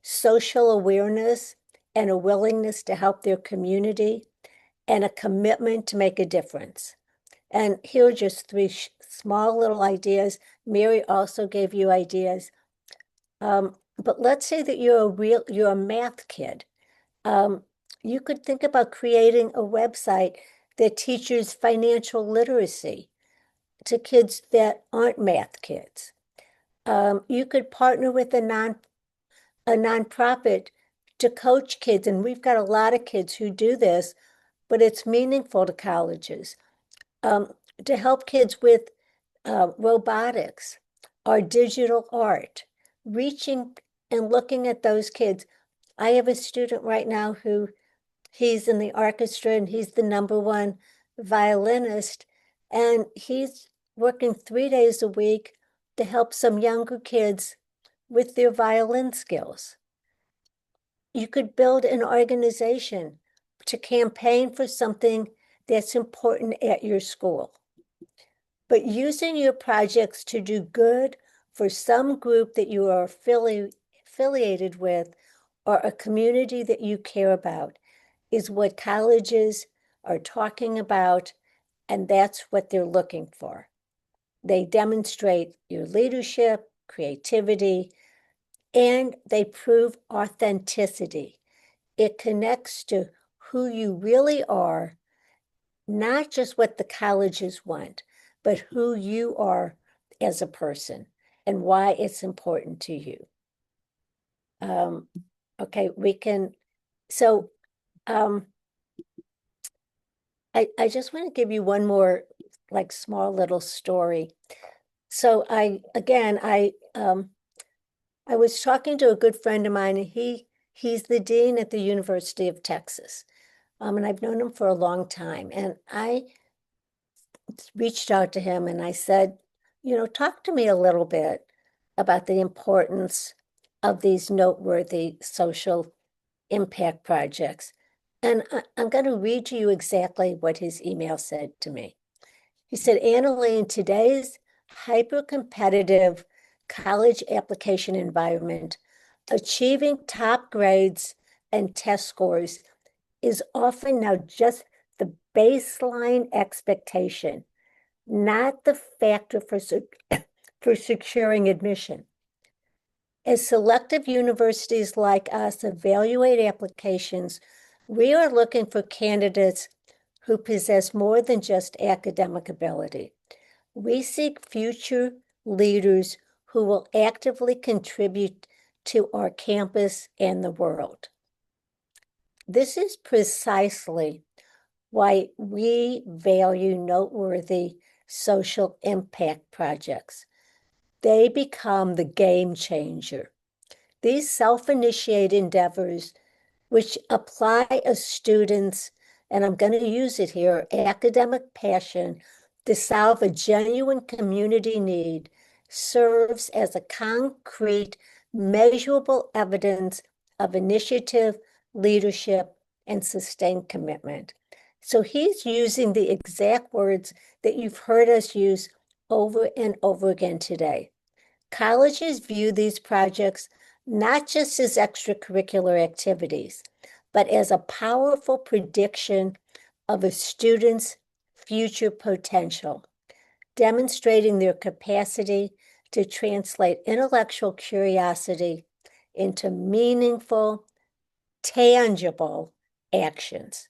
S1: social awareness, and a willingness to help their community, and a commitment to make a difference. And here are just 3 small little ideas. Mary also gave you ideas. But let's say that you're a math kid. You could think about creating a website that teaches financial literacy to kids that aren't math kids. You could partner with a nonprofit to coach kids, and we've got a lot of kids who do this, but it's meaningful to colleges. To help kids with robotics or digital art, reaching and looking at those kids. I have a student right now who he's in the orchestra and he's the number one violinist, and he's working 3 days a week to help some younger kids with their violin skills. You could build an organization to campaign for something that's important at your school. But using your projects to do good for some group that you are affiliated with or a community that you care about is what colleges are talking about, and that's what they're looking for. They demonstrate your leadership, creativity, and they prove authenticity. It connects to who you really are, not just what the colleges want, but who you are as a person and why it's important to you. Okay, we can, I just want to give you one more like small little story. So I was talking to a good friend of mine, and he's the dean at the University of Texas. And I've known him for a long time. And I reached out to him and I said, talk to me a little bit about the importance of these noteworthy social impact projects. And I'm going to read to you exactly what his email said to me. He said, Annalee, in today's hyper-competitive college application environment, achieving top grades and test scores is often now just the baseline expectation, not the factor for securing admission. As selective universities like us evaluate applications, we are looking for candidates who possess more than just academic ability. We seek future leaders who will actively contribute to our campus and the world. This is precisely why we value noteworthy social impact projects. They become the game changer. These self-initiated endeavors, which apply a student's, and I'm going to use it here, academic passion to solve a genuine community need, serves as a concrete, measurable evidence of initiative, leadership, and sustained commitment. So he's using the exact words that you've heard us use over and over again today. Colleges view these projects not just as extracurricular activities, but as a powerful prediction of a student's future potential, demonstrating their capacity to translate intellectual curiosity into meaningful, tangible actions.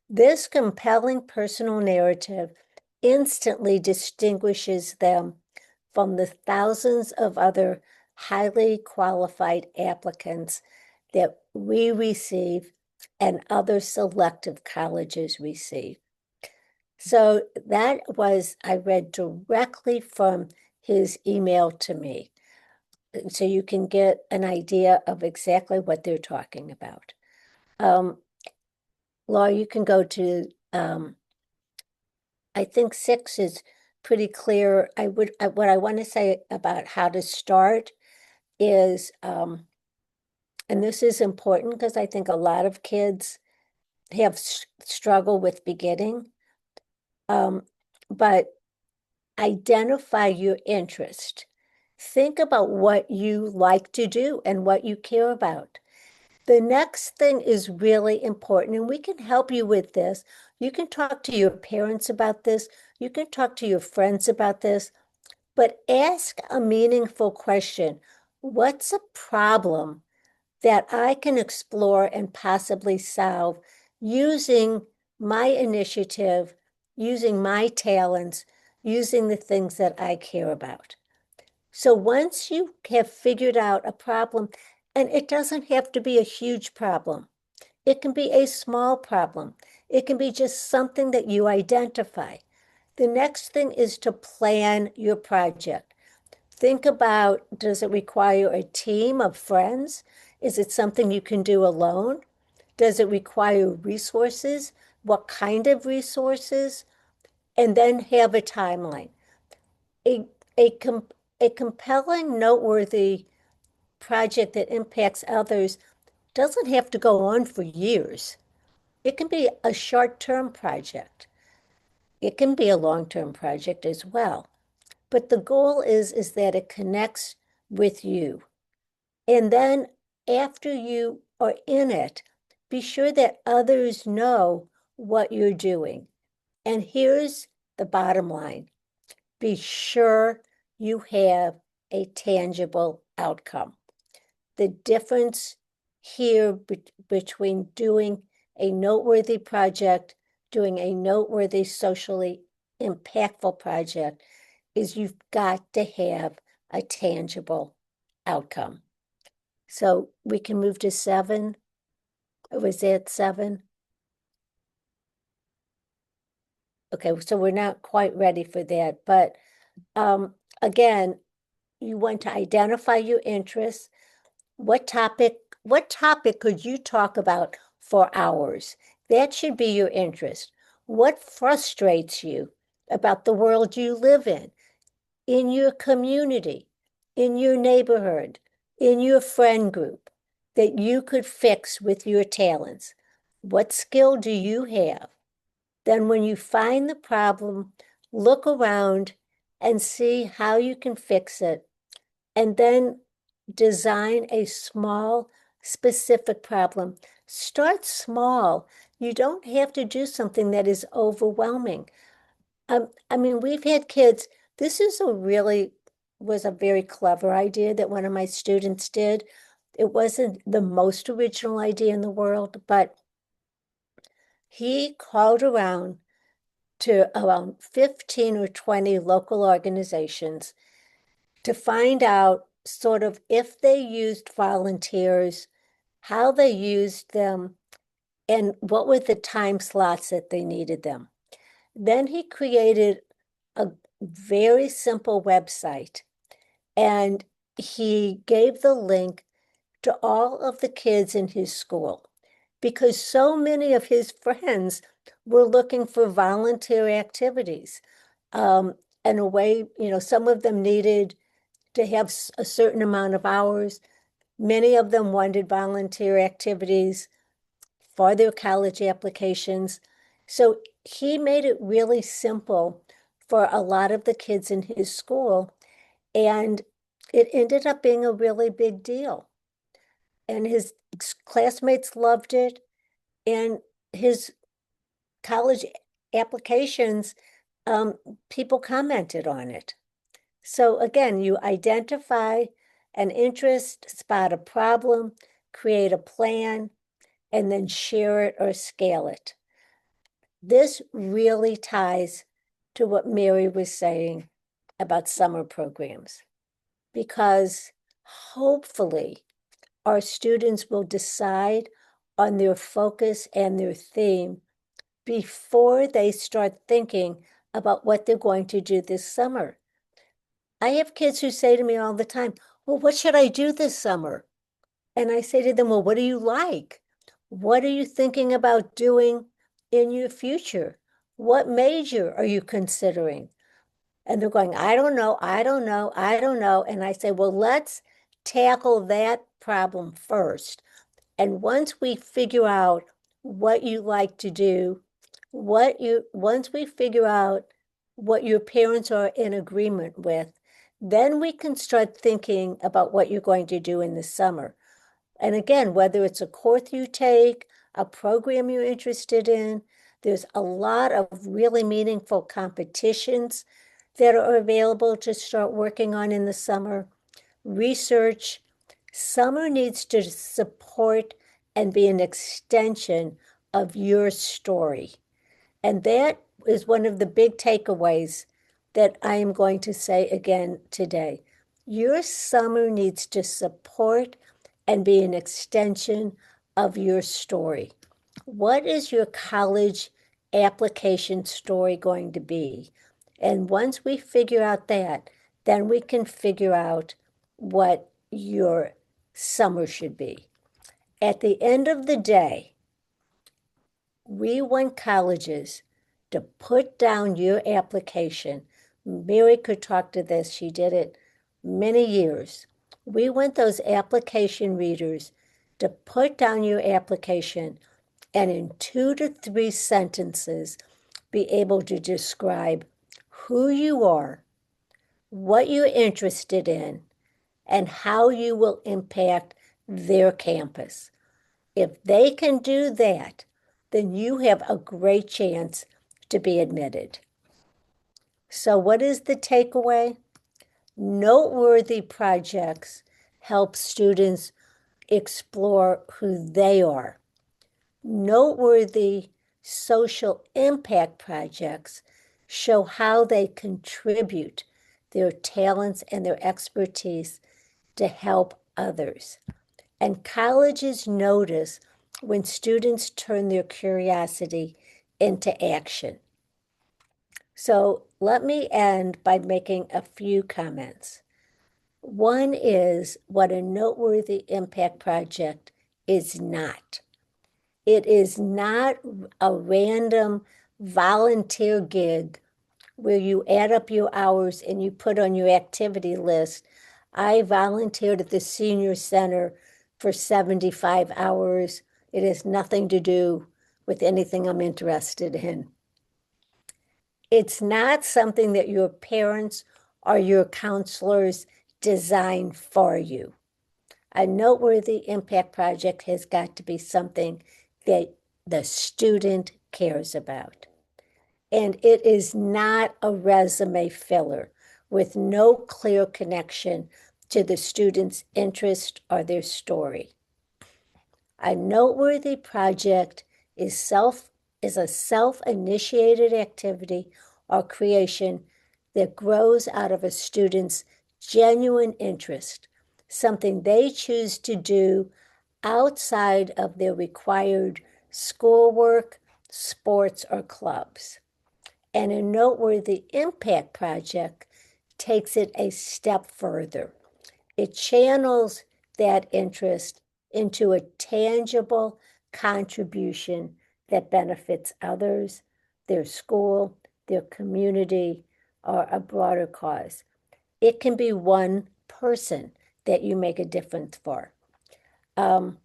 S1: This compelling personal narrative instantly distinguishes them from the thousands of other highly qualified applicants that we receive and other selective colleges receive. So that was, I read directly from his email to me. So you can get an idea of exactly what they're talking about. Laura, you can go to, I think 6 is pretty clear. What I want to say about how to start is, and this is important because I think a lot of kids have struggle with beginning, but identify your interest. Think about what you like to do and what you care about. The next thing is really important, and we can help you with this. You can talk to your parents about this. You can talk to your friends about this, but ask a meaningful question. What's a problem that I can explore and possibly solve using my initiative, using my talents, using the things that I care about? So once you have figured out a problem, and it doesn't have to be a huge problem, it can be a small problem. It can be just something that you identify. The next thing is to plan your project. Think about, does it require a team of friends? Is it something you can do alone? Does it require resources? What kind of resources? And then have a timeline. A compelling, noteworthy project that impacts others doesn't have to go on for years. It can be a short-term project. It can be a long-term project as well. But the goal is that it connects with you. And then after you are in it, be sure that others know what you're doing. And here's the bottom line. Be sure you have a tangible outcome. The difference here between doing a noteworthy project, doing a noteworthy socially impactful project, is you've got to have a tangible outcome. So we can move to 7. Or was that 7? Okay, so we're not quite ready for that, but again, you want to identify your interests. What topic could you talk about for hours? That should be your interest. What frustrates you about the world you live in your community, in your neighborhood, in your friend group, that you could fix with your talents? What skill do you have? Then when you find the problem, look around and see how you can fix it, and then design a small, specific problem. Start small. You don't have to do something that is overwhelming. I mean, we've had kids, this is was a very clever idea that one of my students did. It wasn't the most original idea in the world, but he called around to around 15 or 20 local organizations to find out sort of if they used volunteers, how they used them, and what were the time slots that they needed them. Then he created a very simple website, and he gave the link to all of the kids in his school because so many of his friends were looking for volunteer activities. And a way, some of them needed to have a certain amount of hours. Many of them wanted volunteer activities for their college applications. So he made it really simple for a lot of the kids in his school, and it ended up being a really big deal. And his classmates loved it, and his college applications, people commented on it. So again, you identify an interest, spot a problem, create a plan, and then share it or scale it. This really ties to what Mary was saying about summer programs, because hopefully our students will decide on their focus and their theme before they start thinking about what they're going to do this summer. I have kids who say to me all the time, well, what should I do this summer? And I say to them, well, what do you like? What are you thinking about doing in your future? What major are you considering? And they're going, I don't know, I don't know, I don't know. And I say, well, let's tackle that problem first. And once we figure out what you like to do, once we figure out what your parents are in agreement with, then we can start thinking about what you're going to do in the summer. And again, whether it's a course you take, a program you're interested in, there's a lot of really meaningful competitions that are available to start working on in the summer. Research. Summer needs to support and be an extension of your story. And that is one of the big takeaways that I am going to say again today. Your summer needs to support and be an extension of your story. What is your college application story going to be? And once we figure out that, then we can figure out what your summer should be. At the end of the day, we want colleges to put down your application. Mary could talk to this. She did it many years. We want those application readers to put down your application and in 2 to 3 sentences be able to describe who you are, what you're interested in, and how you will impact their campus. If they can do that, then you have a great chance to be admitted. So what is the takeaway? Noteworthy projects help students explore who they are. Noteworthy social impact projects show how they contribute their talents and their expertise to help others. And colleges notice when students turn their curiosity into action. So let me end by making a few comments. One is what a noteworthy impact project is not. It is not a random volunteer gig where you add up your hours and you put on your activity list, I volunteered at the senior center for 75 hours. It has nothing to do with anything I'm interested in. It's not something that your parents or your counselors design for you. A noteworthy impact project has got to be something that the student cares about. And it is not a resume filler with no clear connection to the student's interest or their story. A noteworthy project is a self-initiated activity or creation that grows out of a student's genuine interest, something they choose to do outside of their required schoolwork, sports, or clubs. And a noteworthy impact project takes it a step further. It channels that interest into a tangible contribution that benefits others, their school, their community, or a broader cause. It can be one person that you make a difference for. And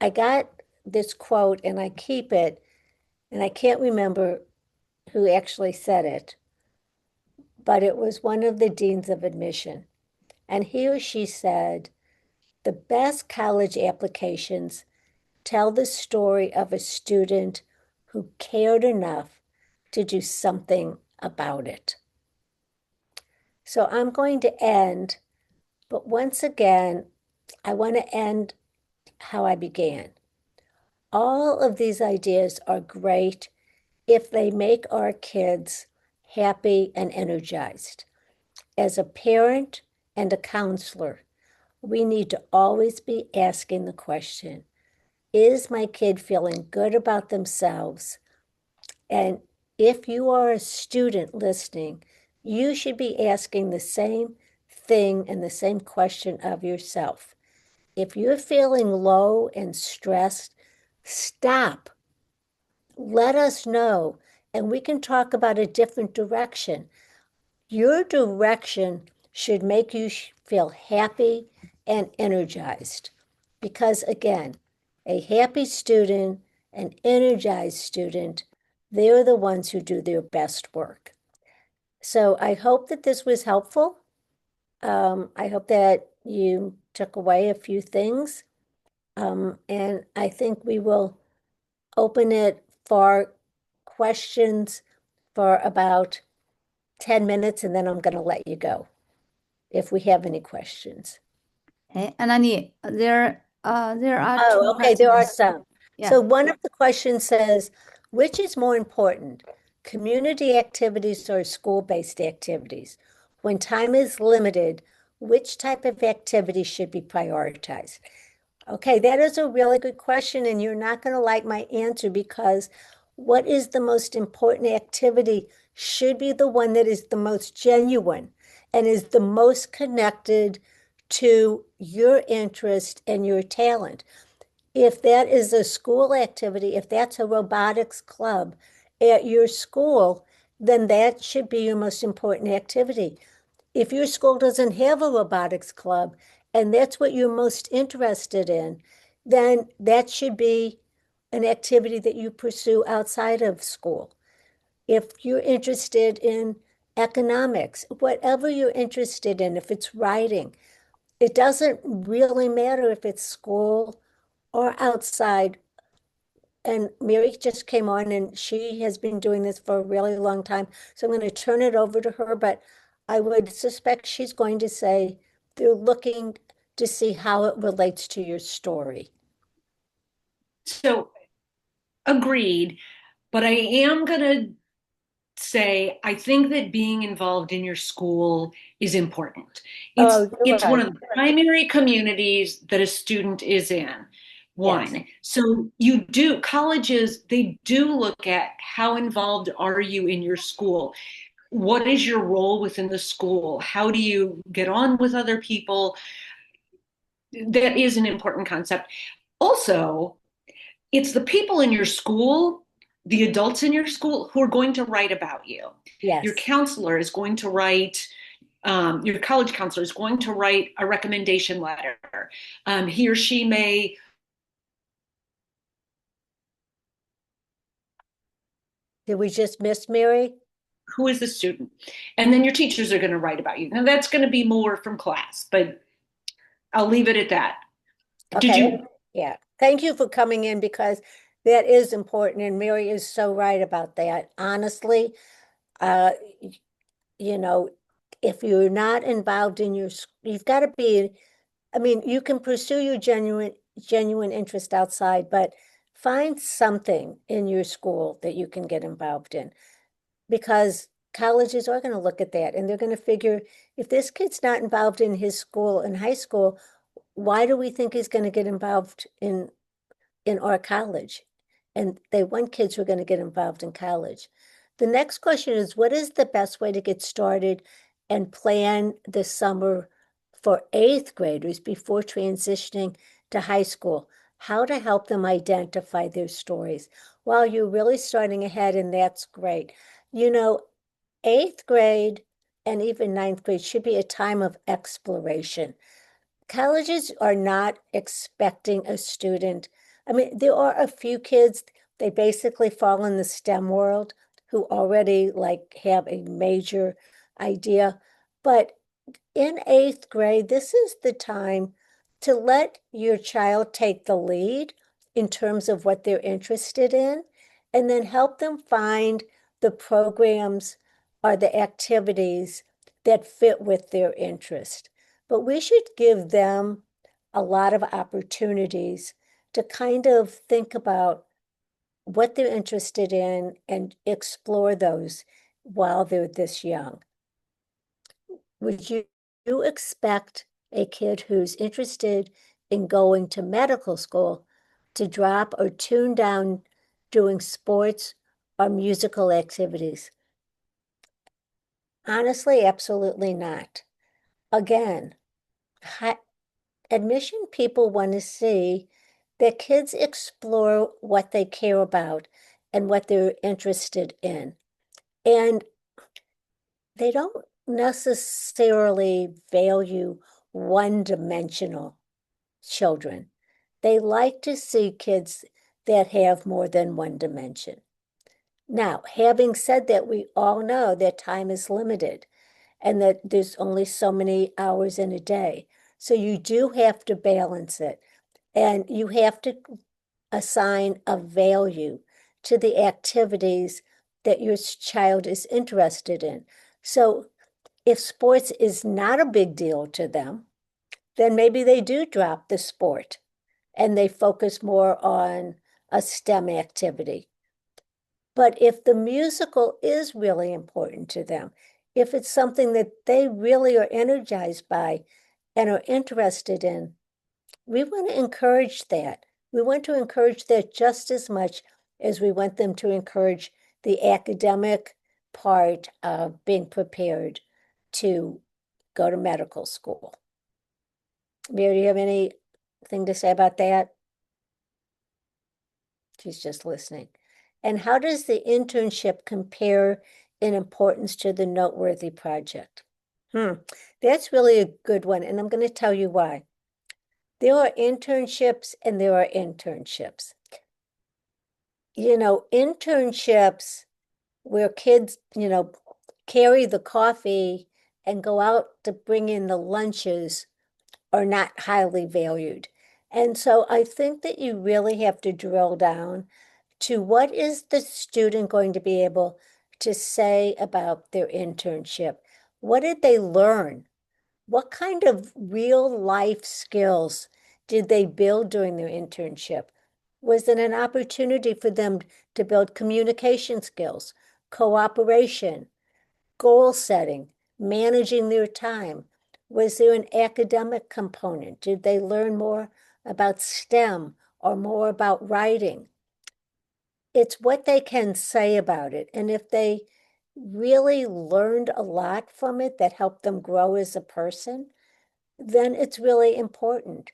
S1: I got this quote and I keep it, and I can't remember who actually said it, but it was one of the deans of admission. And he or she said, the best college applications tell the story of a student who cared enough to do something about it. So I'm going to end, but once again, I want to end how I began. All of these ideas are great if they make our kids happy and energized. As a parent and a counselor, we need to always be asking the question, is my kid feeling good about themselves? And if you are a student listening, you should be asking the same thing and the same question of yourself. If you're feeling low and stressed, stop. Let us know, and we can talk about a different direction. Your direction should make you feel happy and energized. Because again, a happy student, an energized student, they're the ones who do their best work. So I hope that this was helpful. I hope that you took away a few things. And I think we will open it for questions for about 10 minutes, and then I'm going to let you go if we have any questions.
S2: Hey, Anani, there are two
S1: Oh, okay, there are
S2: questions.
S1: some.
S2: Yeah.
S1: So one of the questions says, which is more important, community activities or school-based activities? When time is limited, which type of activity should be prioritized? Okay, that is a really good question, and you're not going to like my answer because what is the most important activity should be the one that is the most genuine and is the most connected to your interest and your talent. If that is a school activity, if that's a robotics club at your school, then that should be your most important activity. If your school doesn't have a robotics club and that's what you're most interested in, then that should be an activity that you pursue outside of school. If you're interested in economics, whatever you're interested in, if it's writing, it doesn't really matter if it's school or outside. And Mary just came on and she has been doing this for a really long time. So I'm going to turn it over to her, but I would suspect she's going to say they're looking to see how it relates to your story.
S3: So agreed, but I am going to say I think that being involved in your school is important.
S1: Oh, you're
S3: It's one
S1: right.
S3: of the primary communities that a student is in. one.
S1: Yes.
S3: So colleges, they do look at how involved are you in your school? What is your role within the school? How do you get on with other people? That is an important concept. Also, it's the people in your school, the adults in your school, who are going to write about you. Your
S1: Yes.
S3: counselor is going to write, your college counselor is going to write a recommendation letter. He or she may.
S1: Did we just miss Mary?
S3: Who is the student? And then your teachers are going to write about you. Now, that's going to be more from class, but I'll leave it at that. Did
S1: Okay.
S3: you?
S1: Yeah. Thank you for coming in because that is important. And Mary is so right about that. Honestly, uh, you know, if you're not involved in you've got to be, I mean, you can pursue your genuine interest outside, but find something in your school that you can get involved in because colleges are going to look at that and they're going to figure if this kid's not involved in his school in high school, why do we think he's going to get involved in our college? And they want kids who are going to get involved in college. The next question is, what is the best way to get started and plan the summer for eighth graders before transitioning to high school? How to help them identify their stories? Well, you're really starting ahead, and that's great. You know, eighth grade and even ninth grade should be a time of exploration. Colleges are not expecting a student. I mean, there are a few kids, they basically fall in the STEM world who already like have a major idea. But in eighth grade, this is the time to let your child take the lead in terms of what they're interested in, and then help them find the programs or the activities that fit with their interest. But we should give them a lot of opportunities to kind of think about what they're interested in and explore those while they're this young. Would you expect a kid who's interested in going to medical school to drop or tune down doing sports or musical activities? Honestly, absolutely not. Again, admission people want to see that kids explore what they care about and what they're interested in. And they don't necessarily value one-dimensional children. They like to see kids that have more than one dimension. Now, having said that, we all know that time is limited and that there's only so many hours in a day. So you do have to balance it and you have to assign a value to the activities that your child is interested in. So if sports is not a big deal to them, then maybe they do drop the sport and they focus more on a STEM activity. But if the musical is really important to them, if it's something that they really are energized by and are interested in, we want to encourage that. We want to encourage that just as much as we want them to encourage the academic part of being prepared to go to medical school. Mary, do you have anything to say about that? She's just listening. And how does the internship compare in importance to the noteworthy project? That's really a good one, and I'm going to tell you why. There are internships and there are internships. You know, internships where kids, carry the coffee and go out to bring in the lunches are not highly valued. And so I think that you really have to drill down to what is the student going to be able to say about their internship? What did they learn? What kind of real life skills did they build during their internship? Was it an opportunity for them to build communication skills, cooperation, goal setting, managing their time? Was there an academic component? Did they learn more about STEM or more about writing. It's what they can say about it. And if they really learned a lot from it that helped them grow as a person, then it's really important.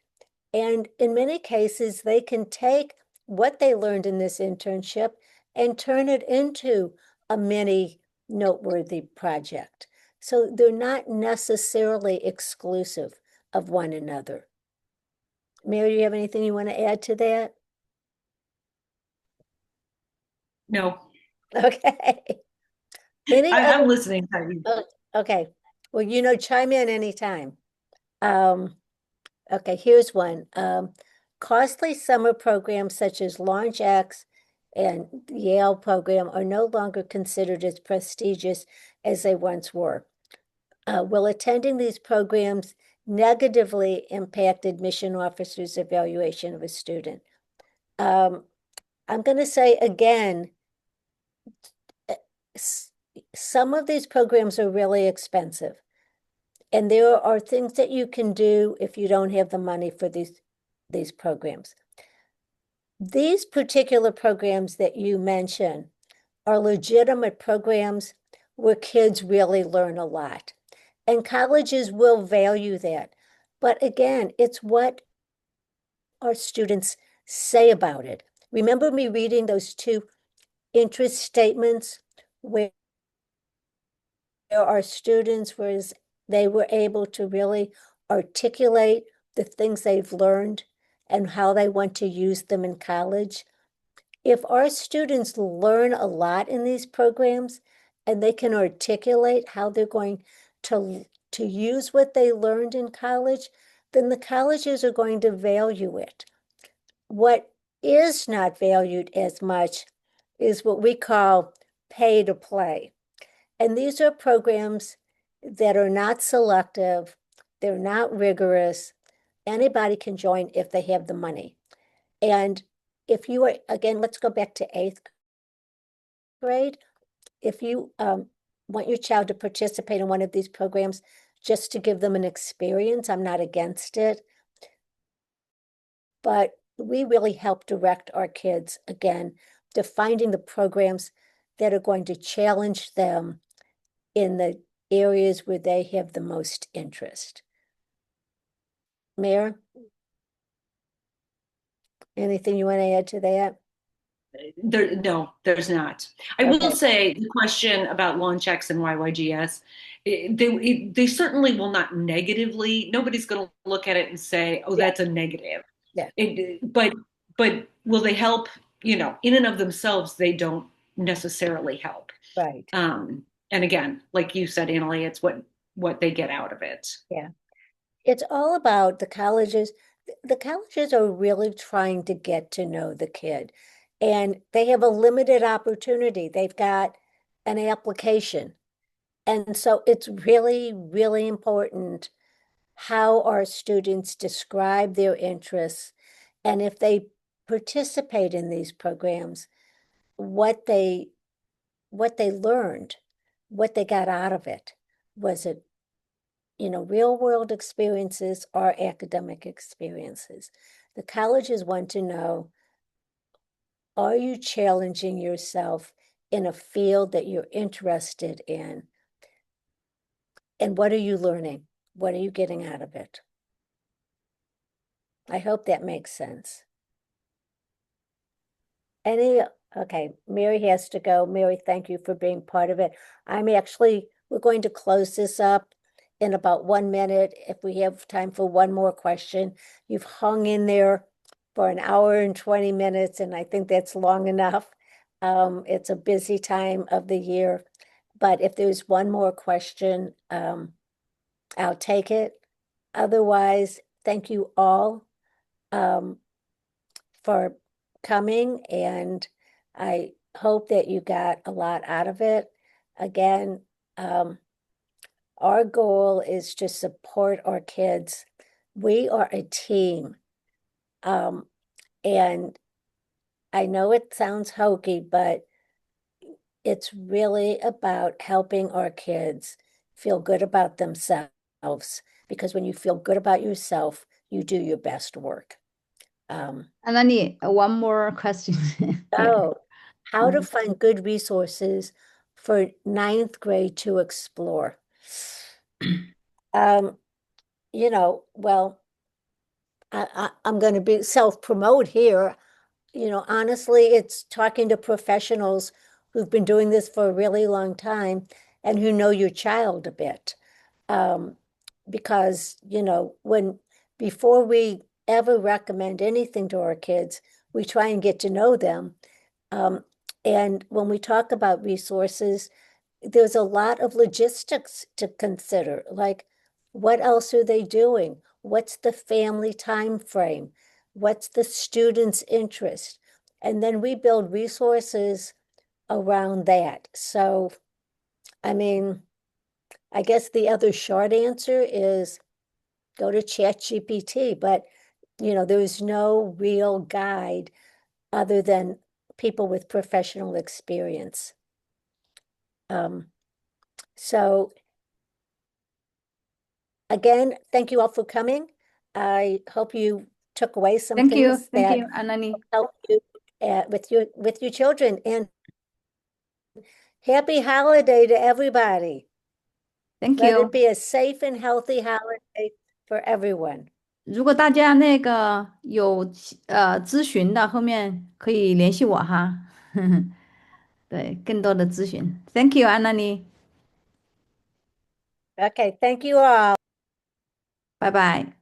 S1: And in many cases, they can take what they learned in this internship and turn it into a mini noteworthy project. So they're not necessarily exclusive of one another. Mary, do you have anything you want to add to that?
S3: No,
S1: Okay. Any
S3: I'm
S1: other?
S3: listening. Heidi.
S1: Okay. Well, chime in anytime. Okay, here's one. Costly summer programs such as Launch X and the Yale program are no longer considered as prestigious as they once were. Will attending these programs negatively impact admission officers' evaluation of a student? I'm going to say again, some of these programs are really expensive. And there are things that you can do if you don't have the money for these programs. These particular programs that you mention are legitimate programs where kids really learn a lot. And colleges will value that. But again, it's what our students say about it. Remember me reading those two interest statements where our students they were able to really articulate the things they've learned and how they want to use them in college. If our students learn a lot in these programs and they can articulate how they're going to use what they learned in college, then the colleges are going to value it. What is not valued as much is what we call pay to play. And these are programs that are not selective, they're not rigorous. Anybody can join if they have the money. And if you are, again, let's go back to 8th grade. If you want your child to participate in one of these programs just to give them an experience, I'm not against it. But we really help direct our kids, again, to finding the programs that are going to challenge them in the areas where they have the most interest. Mayor, anything you want to add to that?
S3: No, there's not. I will say the question about launch X and YYGS, they certainly will not negatively, nobody's going to look at it and say, oh, that's a negative.
S1: Yeah.
S3: But will they help? In and of themselves, they don't necessarily help.
S1: Right.
S3: And again, like you said, Annalie, it's what they get out of it.
S1: Yeah. It's all about the colleges. The colleges are really trying to get to know the kid, and they have a limited opportunity. They've got an application. And so it's really, really important how our students describe their interests, and if they participate in these programs, what they learned, what they got out of it. Was it, real world experiences or academic experiences? The colleges want to know, are you challenging yourself in a field that you're interested in? And what are you learning? What are you getting out of it? I hope that makes sense. Okay, Mary has to go. Mary, thank you for being part of it. We're going to close this up in about 1 minute. If we have time for one more question. You've hung in there for an hour and 20 minutes, and I think that's long enough. It's a busy time of the year, but if there's one more question, I'll take it. Otherwise, thank you all for coming, and I hope that you got a lot out of it. Again, our goal is to support our kids. We are a team. And I know it sounds hokey, but it's really about helping our kids feel good about themselves, because when you feel good about yourself, you do your best work.
S2: Anani, one more question here.
S1: Oh, how to
S2: Um,
S1: find good resources for ninth grade to explore. Um, well, I'm going to be self-promote here. Honestly, it's talking to professionals who've been doing this for a really long time and who know your child a bit. Because, before we ever recommend anything to our kids, we try and get to know them. And when we talk about resources, there's a lot of logistics to consider, like what else are they doing? What's the family time frame? What's the student's interest? And then we build resources around that. So, I mean, I guess the other short answer is go to ChatGPT, but there's no real guide other than people with professional experience. So again, thank you all for coming. I hope you took away some
S2: thank you,
S1: things
S2: thank
S1: that
S2: you, Anani.
S1: help you with your children. And happy holiday to everybody.
S2: Thank
S1: Let
S2: you.
S1: it be a safe and healthy holiday for everyone.
S2: 如果大家那个有咨询的，后面可以联系我哈。对，更多的咨询。Thank you, Anani。Okay,
S1: thank you all.
S2: 拜拜。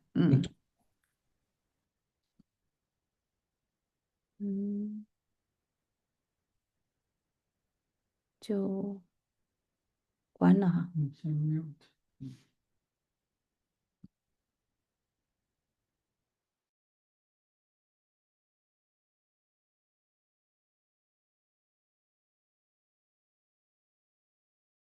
S2: 就关了哈。